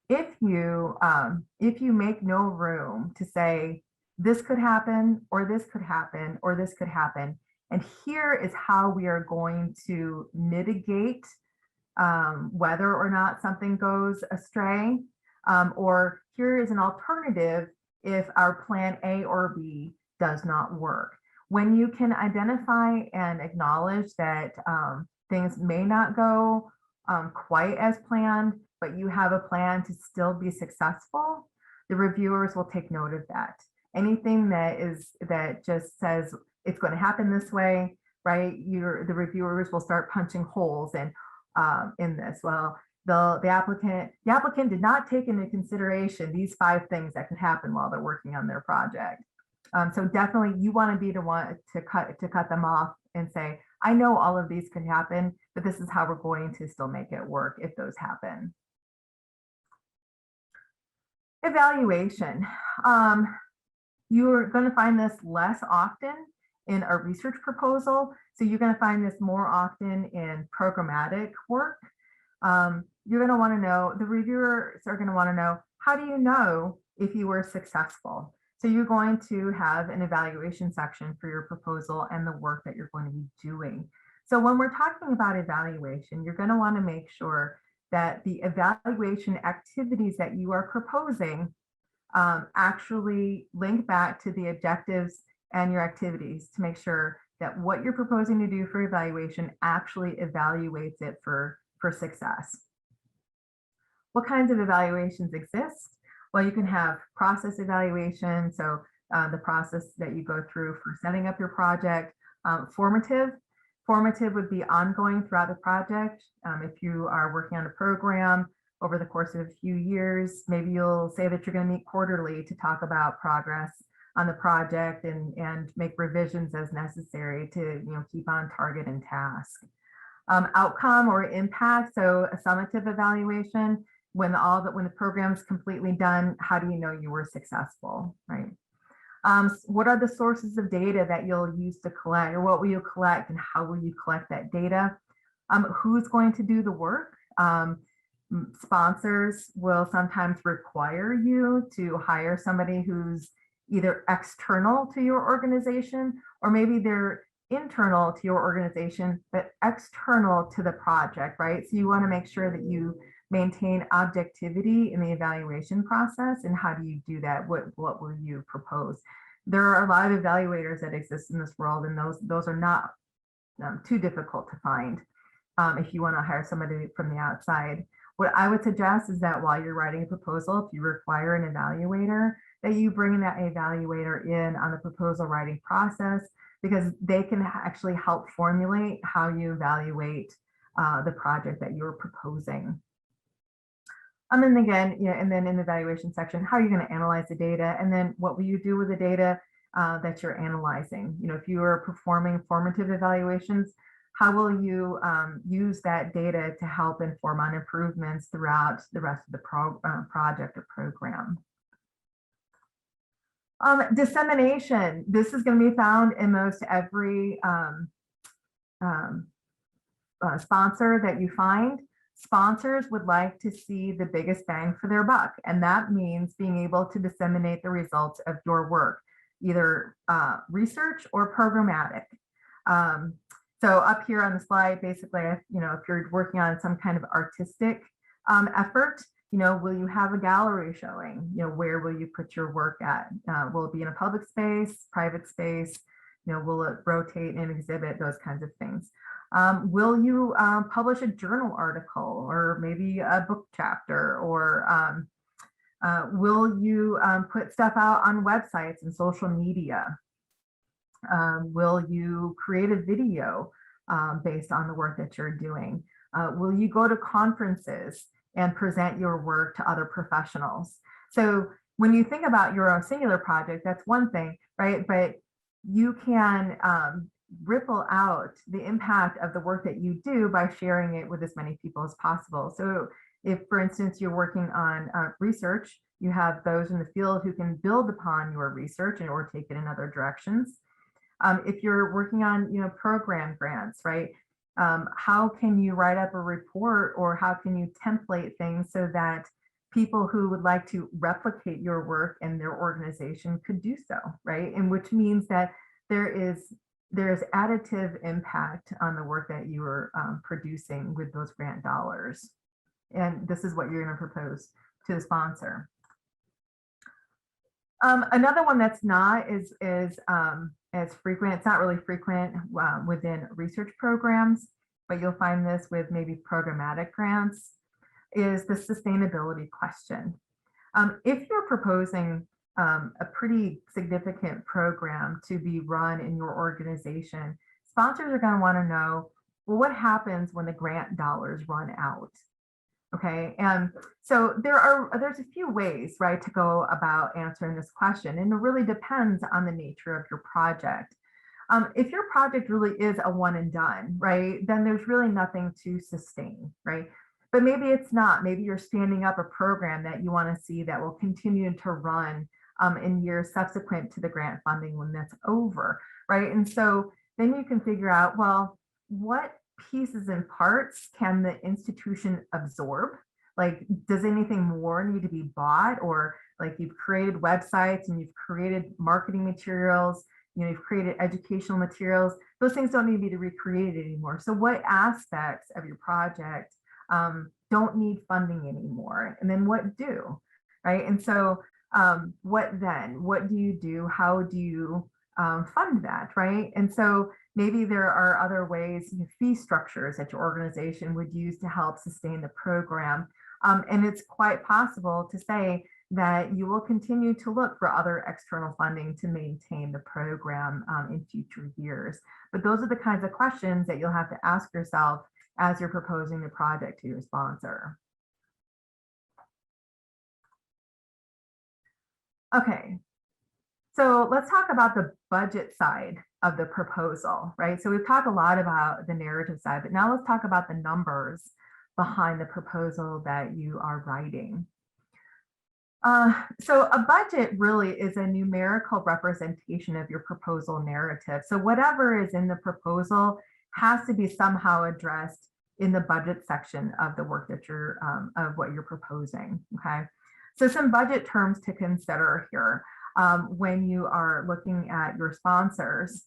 if you make no room to say this could happen, or this could happen, or this could happen, and here is how we are going to mitigate whether or not something goes astray, or here is an alternative if our plan A or B does not work. When you can identify and acknowledge that things may not go quite as planned, but you have a plan to still be successful, the reviewers will take note of that. Anything that just says it's going to happen this way, right? The reviewers will start punching holes in this. Well, the applicant did not take into consideration these 5 things that can happen while they're working on their project. So definitely you want to be the one to cut them off and say, I know all of these could happen, but this is how we're going to still make it work if those happen. Evaluation. You're going to find this less often in a research proposal. So you're going to find this more often in programmatic work. You're going to want to know, the reviewers are going to want to know, how do you know if you were successful? So you're going to have an evaluation section for your proposal and the work that you're going to be doing. So when we're talking about evaluation, you're going to want to make sure that the evaluation activities that you are proposing actually link back to the objectives and your activities to make sure that what you're proposing to do for evaluation actually evaluates it for success. What kinds of evaluations exist? Well, you can have process evaluation, so the process that you go through for setting up your project. Formative would be ongoing throughout the project. If you are working on a program over the course of a few years, maybe you'll say that you're going to meet quarterly to talk about progress on the project and make revisions as necessary to keep on target and task. Outcome or impact, so a summative evaluation, when the program's completely done, how do you know you were successful, right? What are the sources of data that you'll use to collect, or what will you collect and how will you collect that data? Who's going to do the work? Sponsors will sometimes require you to hire somebody who's either external to your organization, or maybe they're internal to your organization, but external to the project, right? So you want to make sure that you maintain objectivity in the evaluation process. And how do you do that? What will you propose? There are a lot of evaluators that exist in this world, and those are not too difficult to find if you want to hire somebody from the outside. What I would suggest is that while you're writing a proposal, if you require an evaluator, that you bring that evaluator in on the proposal writing process, because they can actually help formulate how you evaluate the project that you're proposing. And again, and then in the evaluation section, how are you going to analyze the data? And then what will you do with the data that you're analyzing? If you are performing formative evaluations, how will you use that data to help inform on improvements throughout the rest of the project or program? Dissemination. This is going to be found in most every sponsor that you find. Sponsors would like to see the biggest bang for their buck, and that means being able to disseminate the results of your work, either research or programmatic. So up here on the slide, basically, if you're working on some kind of artistic effort, will you have a gallery showing? Where will you put your work at? Will it be in a public space, private space? Will it rotate and exhibit, those kinds of things? Will you publish a journal article or maybe a book chapter, or will you put stuff out on websites and social media? Will you create a video based on the work that you're doing? Will you go to conferences and present your work to other professionals? So when you think about your own singular project, that's one thing, right? But you can ripple out the impact of the work that you do by sharing it with as many people as possible. So if, for instance, you're working on research, you have those in the field who can build upon your research or take it in other directions. If you're working on, program grants, right? How can you write up a report, or how can you template things so that people who would like to replicate your work in their organization could do so, right? And which means that there's additive impact on the work that you are producing with those grant dollars. And this is what you're going to propose to the sponsor. Another one that's not as frequent, it's not really frequent within research programs, but you'll find this with maybe programmatic grants, is the sustainability question. If you're proposing a pretty significant program to be run in your organization, sponsors are going to want to know, well, what happens when the grant dollars run out? Okay, and so there's a few ways, right, to go about answering this question, and it really depends on the nature of your project. If your project really is a one and done, right, then there's really nothing to sustain, right? But maybe it's not. Maybe you're standing up a program that you want to see that will continue to run in years subsequent to the grant funding when that's over, right? And so then you can figure out, well, what pieces and parts can the institution absorb? Like, does anything more need to be bought? Or like, you've created websites and you've created marketing materials, you've created educational materials. Those things don't need to be recreated anymore. So what aspects of your project don't need funding anymore? And then what do, right? And so what then? What do you do? How do you fund that, right? And so maybe there are other ways, fee structures that your organization would use to help sustain the program. And it's quite possible to say that you will continue to look for other external funding to maintain the program in future years. But those are the kinds of questions that you'll have to ask yourself as you're proposing the project to your sponsor. Okay, so let's talk about the budget side of the proposal, right? So we've talked a lot about the narrative side, but now let's talk about the numbers behind the proposal that you are writing. So a budget really is a numerical representation of your proposal narrative. So whatever is in the proposal has to be somehow addressed in the budget section of the work that you're, of what you're proposing, okay? So some budget terms to consider here. When you are looking at your sponsors,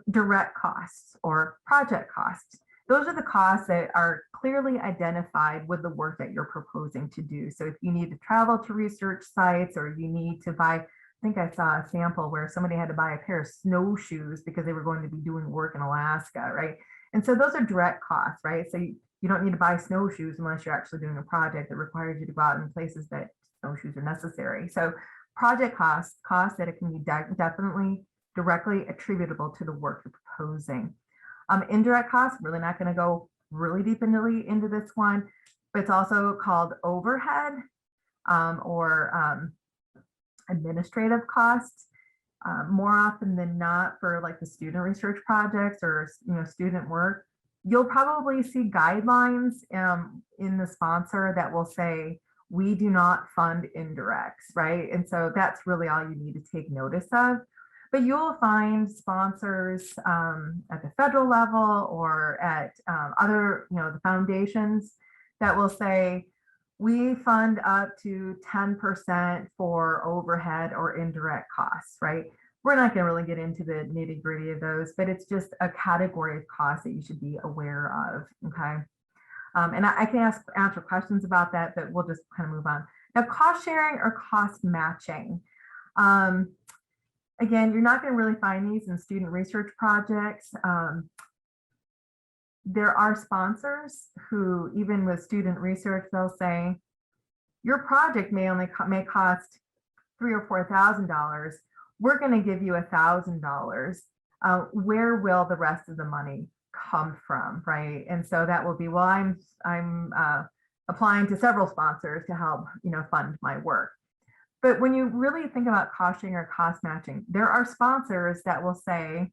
direct costs or project costs. Those are the costs that are clearly identified with the work that you're proposing to do. So if you need to travel to research sites, or you need to buy, I think I saw a sample where somebody had to buy a pair of snowshoes because they were going to be doing work in Alaska, right? And so those are direct costs, right? So you don't need to buy snowshoes unless you're actually doing a project that requires you to go out in places that snowshoes are necessary. So project costs that it can be definitely directly attributable to the work you're proposing. Indirect costs, really not going to go really deep into this one, but it's also called overhead or administrative costs. More often than not, for like the student research projects or student work, you'll probably see guidelines in the sponsor that will say, we do not fund indirects, right? And so that's really all you need to take notice of. But you'll find sponsors at the federal level or at other, the foundations that will say, we fund up to 10% for overhead or indirect costs, right? We're not going to really get into the nitty gritty of those, but it's just a category of costs that you should be aware of, okay? And I can answer questions about that, but we'll just kind of move on. Now, cost sharing or cost matching. Again, you're not going to really find these in student research projects. There are sponsors who, even with student research, they'll say, your project may cost $3,000 or $4,000. We're going to give you $1,000. Where will the rest of the money come from, right? And so that will be, well, I'm applying to several sponsors to help, fund my work. But when you really think about cost sharing or cost matching, there are sponsors that will say,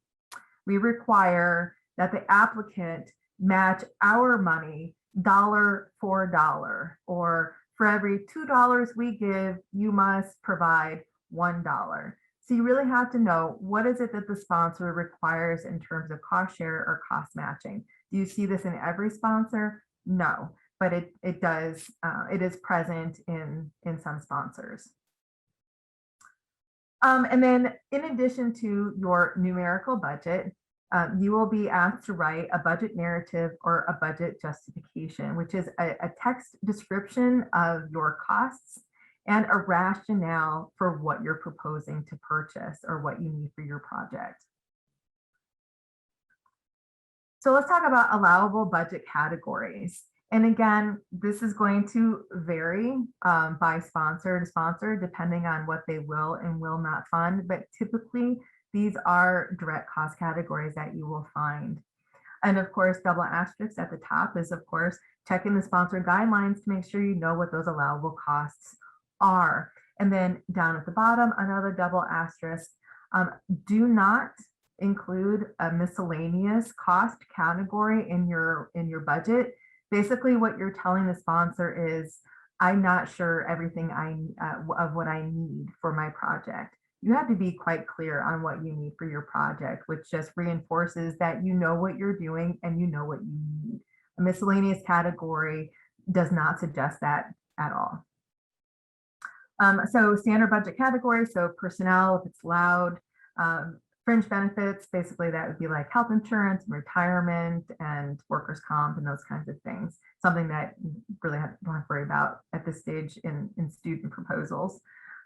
we require that the applicant match our money dollar for dollar, or for every $2 we give, you must provide $1. So you really have to know, what is it that the sponsor requires in terms of cost share or cost matching? Do you see this in every sponsor? No. but it is present in some sponsors. And then in addition to your numerical budget, you will be asked to write a budget narrative or a budget justification, which is a text description of your costs and a rationale for what you're proposing to purchase or what you need for your project. So let's talk about allowable budget categories. And again, this is going to vary by sponsor to sponsor, depending on what they will and will not fund. But typically, these are direct cost categories that you will find. And of course, double asterisk at the top is, of course, checking the sponsor guidelines to make sure you know what those allowable costs are. And then down at the bottom, another double asterisk. Do not include a miscellaneous cost category in your budget. Basically, what you're telling the sponsor is, I'm not sure everything of what I need for my project. You have to be quite clear on what you need for your project, which just reinforces that you know what you're doing and you know what you need. A miscellaneous category does not suggest that at all. So standard budget category, so personnel, if it's loud, fringe benefits, basically that would be like health insurance, retirement, and workers' comp and those kinds of things. Something that you really don't have to worry about at this stage in student proposals.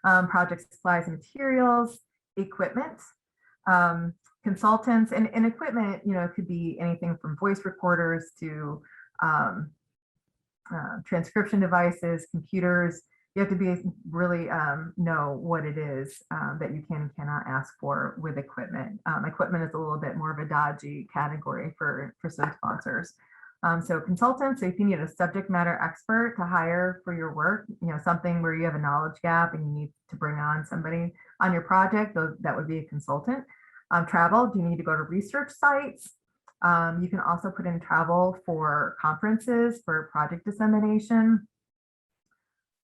Project supplies and materials, equipment, consultants, and equipment, could be anything from voice recorders to transcription devices, computers. You have to be really know what it is that you can and cannot ask for with equipment. Equipment is a little bit more of a dodgy category for some sponsors. So consultants, so if you need a subject matter expert to hire for your work, something where you have a knowledge gap and you need to bring on somebody on your project, that would be a consultant. Travel, do you need to go to research sites? You can also put in travel for conferences, for project dissemination.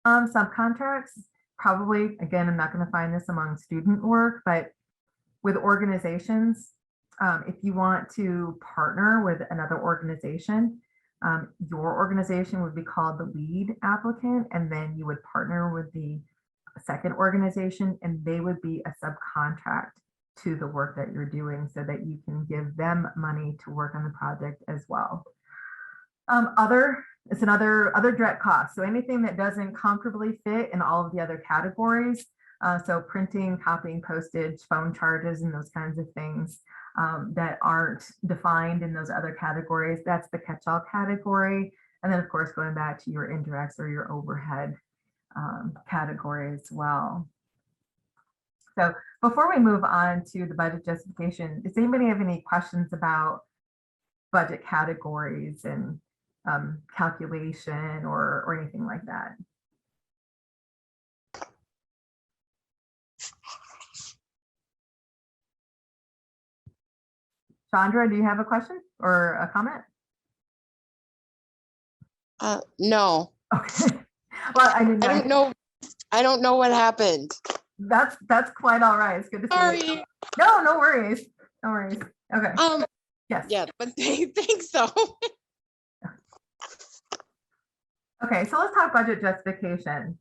Subcontracts, probably, again, I'm not going to find this among student work, but with organizations, if you want to partner with another organization, your organization would be called the lead applicant, and then you would partner with the second organization, and they would be a subcontract to the work that you're doing so that you can give them money to work on the project as well. It's another direct cost. So anything that doesn't comfortably fit in all of the other categories. So printing, copying, postage, phone charges, and those kinds of things that aren't defined in those other categories. That's the catch-all category. And then of course, going back to your indirects or your overhead category as well. So before we move on to the budget justification, does anybody have any questions about budget categories and calculation or anything like that? Chandra, do you have a question or a comment? No. Okay. Well, I don't know what happened. That's quite all right. It's good to see you. Sorry. No worries. No worries. Okay. Yes. Yeah, but thanks so. Okay, so let's talk budget justification.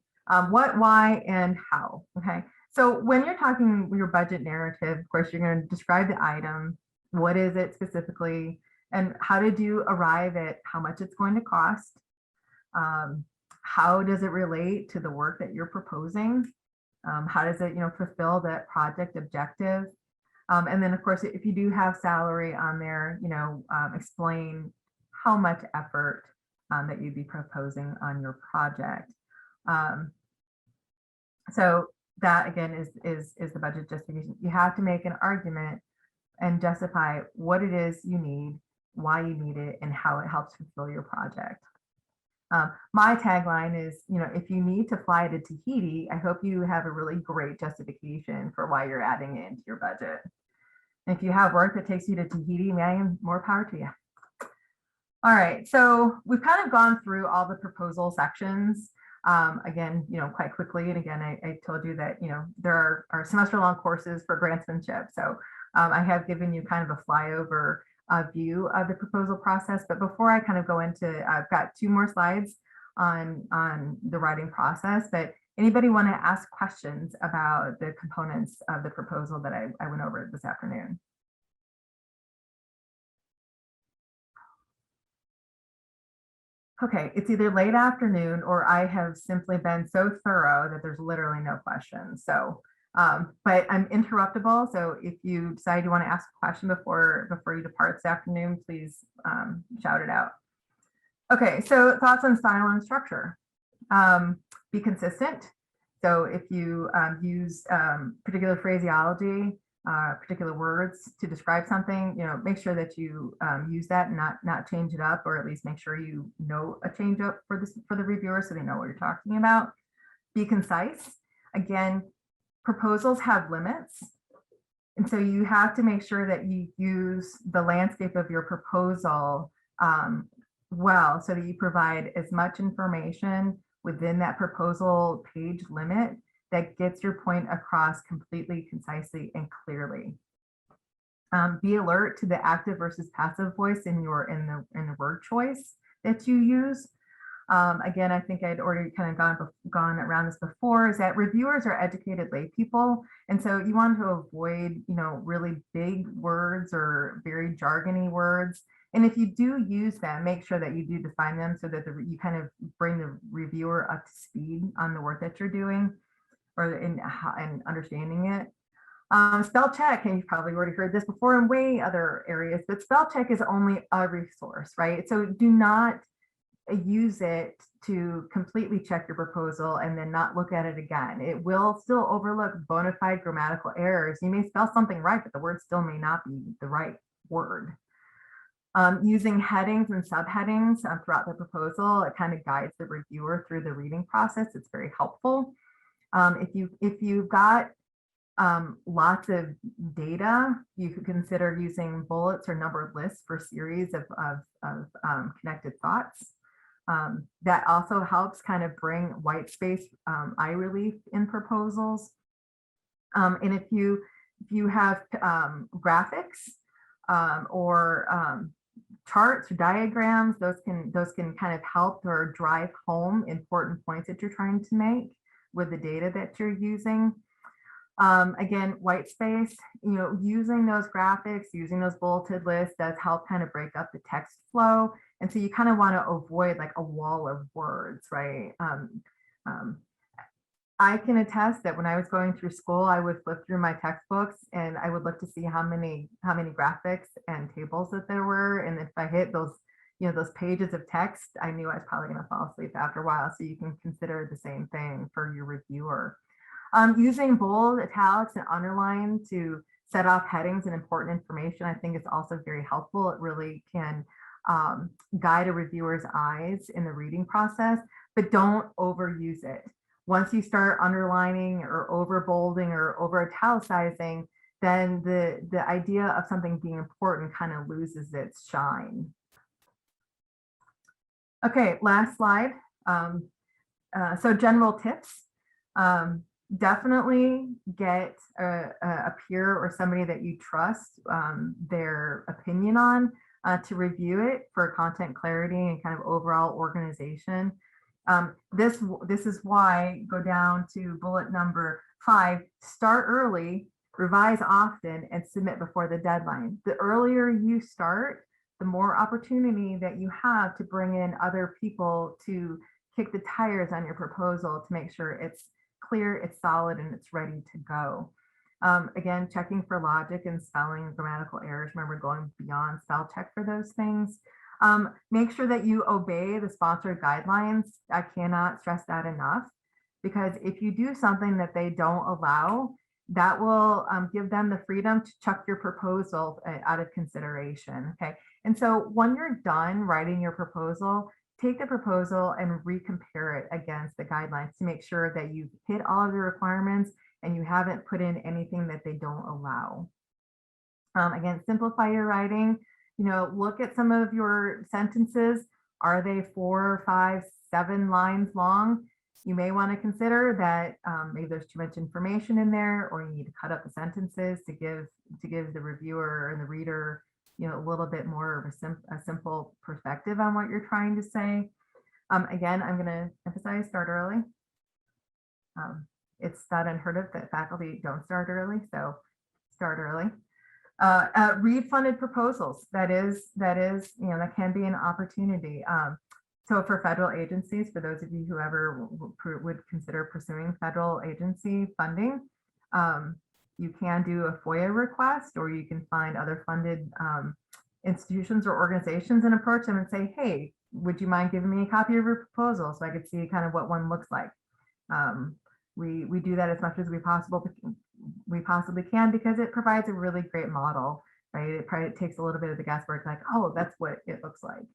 What, why, and how. Okay. So when you're talking your budget narrative, of course, you're going to describe the item. What is it specifically? And how did you arrive at how much it's going to cost? How does it relate to the work that you're proposing? How does it, fulfill that project objective? And then, of course, if you do have salary on there, explain how much effort that you'd be proposing on your project. So that again is the budget justification. You have to make an argument and justify what it is you need, why you need it, and how it helps fulfill your project. My tagline is, if you need to fly to Tahiti, I hope you have a really great justification for why you're adding it into your budget. And if you have work that takes you to Tahiti, man, more power to you. All right, so we've kind of gone through all the proposal sections. Again, quite quickly. And again, I told you that, there are semester-long courses for grantsmanship. So I have given you kind of a flyover view of the proposal process. But before I kind of go into, I've got 2 more slides on the writing process, but anybody want to ask questions about the components of the proposal that I went over this afternoon? Okay, it's either late afternoon or I have simply been so thorough that there's literally no questions. So, but I'm interruptible. So if you decide you want to ask a question before you depart this afternoon, please shout it out. Okay, so thoughts on style and structure. Be consistent. So if you use particular phraseology, particular words to describe something, make sure that you use that and not change it up, or at least make sure you know a change up for the reviewer so they know what you're talking about. Be concise. Again, proposals have limits. And so you have to make sure that you use the landscape of your proposal well, so that you provide as much information within that proposal page limit that gets your point across completely, concisely, and clearly. Be alert to the active versus passive voice in the word choice that you use. Again, I think I'd already kind of gone around this before, is that reviewers are educated lay people. And so you want to avoid, really big words or very jargony words. And if you do use them, make sure that you do define them so that you kind of bring the reviewer up to speed on the work that you're doing or in understanding it. Spell check, and you've probably already heard this before in way other areas, but spell check is only a resource, right? So do not use it to completely check your proposal and then not look at it again. It will still overlook bona fide grammatical errors. You may spell something right, but the word still may not be the right word. Using headings and subheadings throughout the proposal, it kind of guides the reviewer through the reading process. It's very helpful. If you've got lots of data, you could consider using bullets or numbered lists for series of connected thoughts. That also helps kind of bring white space eye relief in proposals. And if you have graphics or charts or diagrams, those can kind of help or drive home important points that you're trying to make with the data that you're using. Again, white space, using those graphics, using those bulleted lists does help kind of break up the text flow. And so you kind of want to avoid like a wall of words, right? I can attest that when I was going through school, I would flip through my textbooks and I would look to see how many graphics and tables that there were. And if I hit those, those pages of text, I knew I was probably going to fall asleep after a while. So you can consider the same thing for your reviewer. Using bold, italics, and underline to set off headings and important information, I think is also very helpful. It really can guide a reviewer's eyes in the reading process, but don't overuse it. Once you start underlining or over bolding or over italicizing, then the idea of something being important kind of loses its shine. Okay, last slide. So general tips. Definitely get a peer or somebody that you trust their opinion on to review it for content clarity and kind of overall organization. This is why, go down to bullet number 5, start early, revise often, and submit before the deadline. The earlier you start, the more opportunity that you have to bring in other people to kick the tires on your proposal to make sure it's clear, it's solid, and it's ready to go. Again, checking for logic and spelling, grammatical errors. Remember, going beyond spell check for those things. Make sure that you obey the sponsored guidelines. I cannot stress that enough, because if you do something that they don't allow, that will give them the freedom to chuck your proposal out of consideration. Okay. And so when you're done writing your proposal, take the proposal and recompare it against the guidelines to make sure that you've hit all of the requirements and you haven't put in anything that they don't allow. Again, simplify your writing. Look at some of your sentences. Are they 4, 5, 7 lines long? You may want to consider that maybe there's too much information in there, or you need to cut up the sentences to give the reviewer and the reader, a little bit more of a simple perspective on what you're trying to say. Again, I'm going to emphasize start early. It's not unheard of that faculty don't start early, so start early. Read funded proposals. That that can be an opportunity. So for federal agencies, for those of you who ever would consider pursuing federal agency funding, you can do a FOIA request, or you can find other funded institutions or organizations and approach them and say, hey, would you mind giving me a copy of your proposal so I could see kind of what one looks like? We do that as much as we possibly can, because it provides a really great model, right? It takes a little bit of the guesswork, like, oh, that's what it looks like.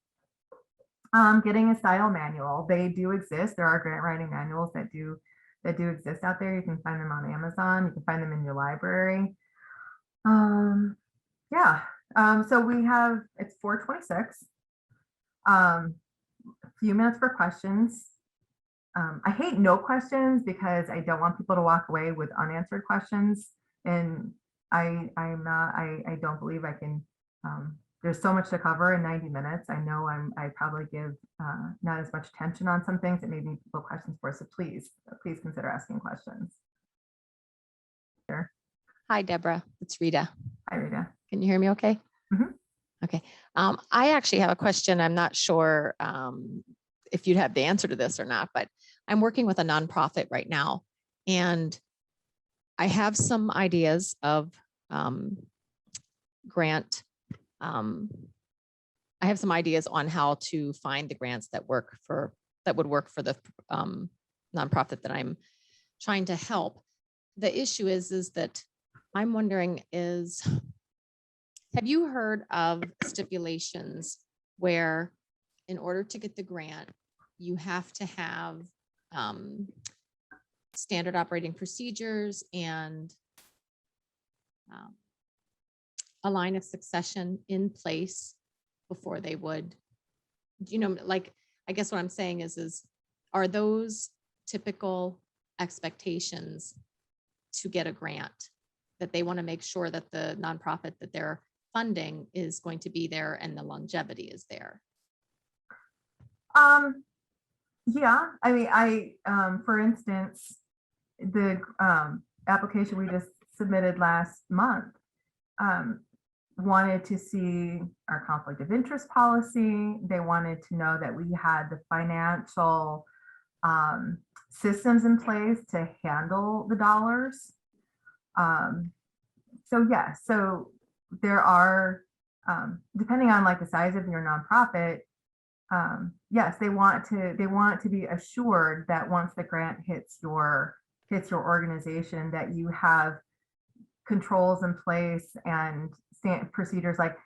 Getting a style manual. They do exist. There are grant writing manuals that do exist out there. You can find them on Amazon. You can find them in your library. Yeah. So we have, it's 4:26. A few minutes for questions. I hate no questions because I don't want people to walk away with unanswered questions. And I don't believe I can, there's so much to cover in 90 minutes. I know I probably give not as much attention on some things that may need people questions for. So please consider asking questions. Sure. Hi, Deborah. It's Rita. Hi, Rita. Can you hear me okay? Mhm. Okay. I actually have a question. I'm not sure if you'd have the answer to this or not, but I'm working with a nonprofit right now, and I have some ideas of grant. I have some ideas on how to find the grants that would work for the nonprofit that I'm trying to help. The issue is that I'm wondering have you heard of stipulations where in order to get the grant, you have to have standard operating procedures and a line of succession in place before they would, like, I guess what I'm saying is are those typical expectations to get a grant, that they want to make sure that the nonprofit that they're funding is going to be there and the longevity is there? Yeah, I mean, for instance, the application we just submitted last month wanted to see our conflict of interest policy. They wanted to know that we had the financial systems in place to handle the dollars. So yes, so there are, depending on like the size of your nonprofit, yes, they want to be assured that once the grant hits your organization, that you have controls in place and procedures, like,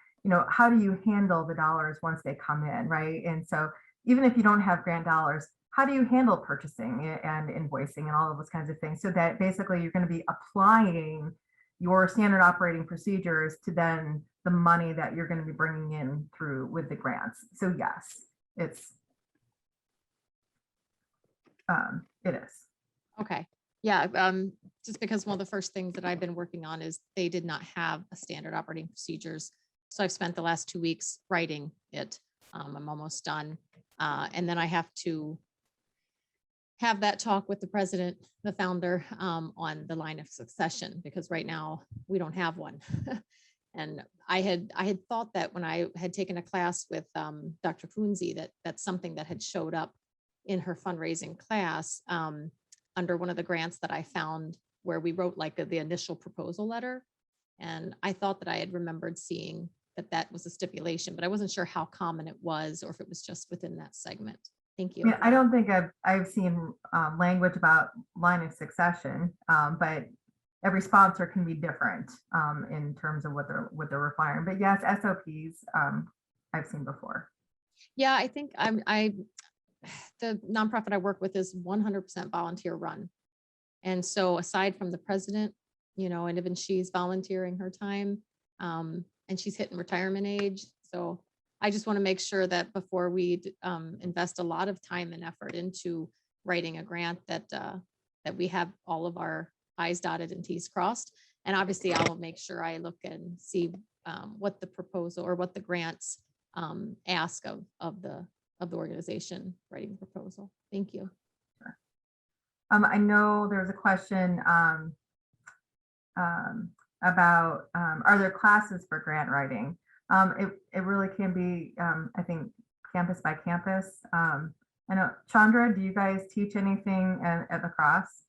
how do you handle the dollars once they come in, right? And so even if you don't have grant dollars, how do you handle purchasing and invoicing and all of those kinds of things, so that basically you're going to be applying your standard operating procedures to then the money that you're going to be bringing in through with the grants. So yes, it is. Okay. Yeah. Just because one of the first things that I've been working on is they did not have a standard operating procedures. So I've spent the last 2 weeks writing it. I'm almost done. And then I have to have that talk with the president, the founder, on the line of succession, because right now we don't have one. And I had thought that when I had taken a class with Dr. Kunze, that's something that had showed up in her fundraising class under one of the grants that I found, where we wrote like the initial proposal letter. And I thought that I had remembered seeing that was a stipulation, but I wasn't sure how common it was, or if it was just within that segment. Thank you. Yeah, I don't think I've seen language about line of succession, but every sponsor can be different in terms of what they're requiring. But yes, SOPs I've seen before. Yeah, I think the nonprofit I work with is 100% volunteer run. And so aside from the president, and even she's volunteering her time, and she's hitting retirement age. So I just want to make sure that before we invest a lot of time and effort into writing a grant, that we have all of our I's dotted and T's crossed. And obviously I will make sure I look and see what the proposal or what the grants ask of the organization writing the proposal. Thank you. I know there was a question about are there classes for grant writing? It really can be, I think, campus by campus. I know, Chandra, do you guys teach anything at lacrosse?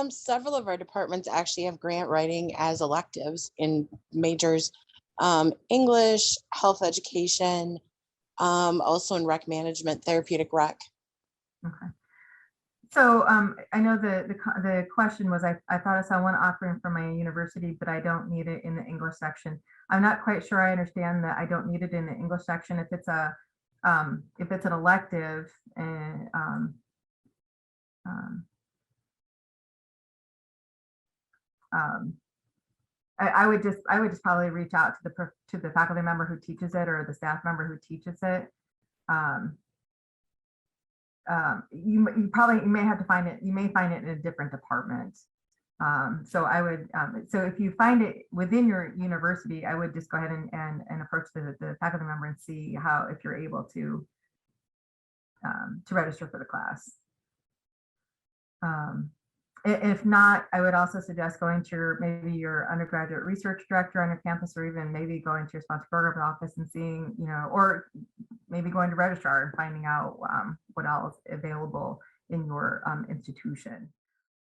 Several of our departments actually have grant writing as electives in majors, English, health education, also in rec management, therapeutic rec. Okay. So I know the question was, I thought I saw one offering from my university, but I don't need it in the English section. I'm not quite sure I understand that I don't need it in the English section. If it's an elective and I would just probably reach out to the faculty member who teaches it or the staff member who teaches it. You may have to find it. You may find it in a different department. So I would. So if you find it within your university, I would just go ahead and approach the faculty member and see if you're able to register for the class. If not, I would also suggest going to maybe your undergraduate research director on your campus, or even maybe going to your sponsor program office and seeing, or maybe going to registrar and finding out what else is available in your institution.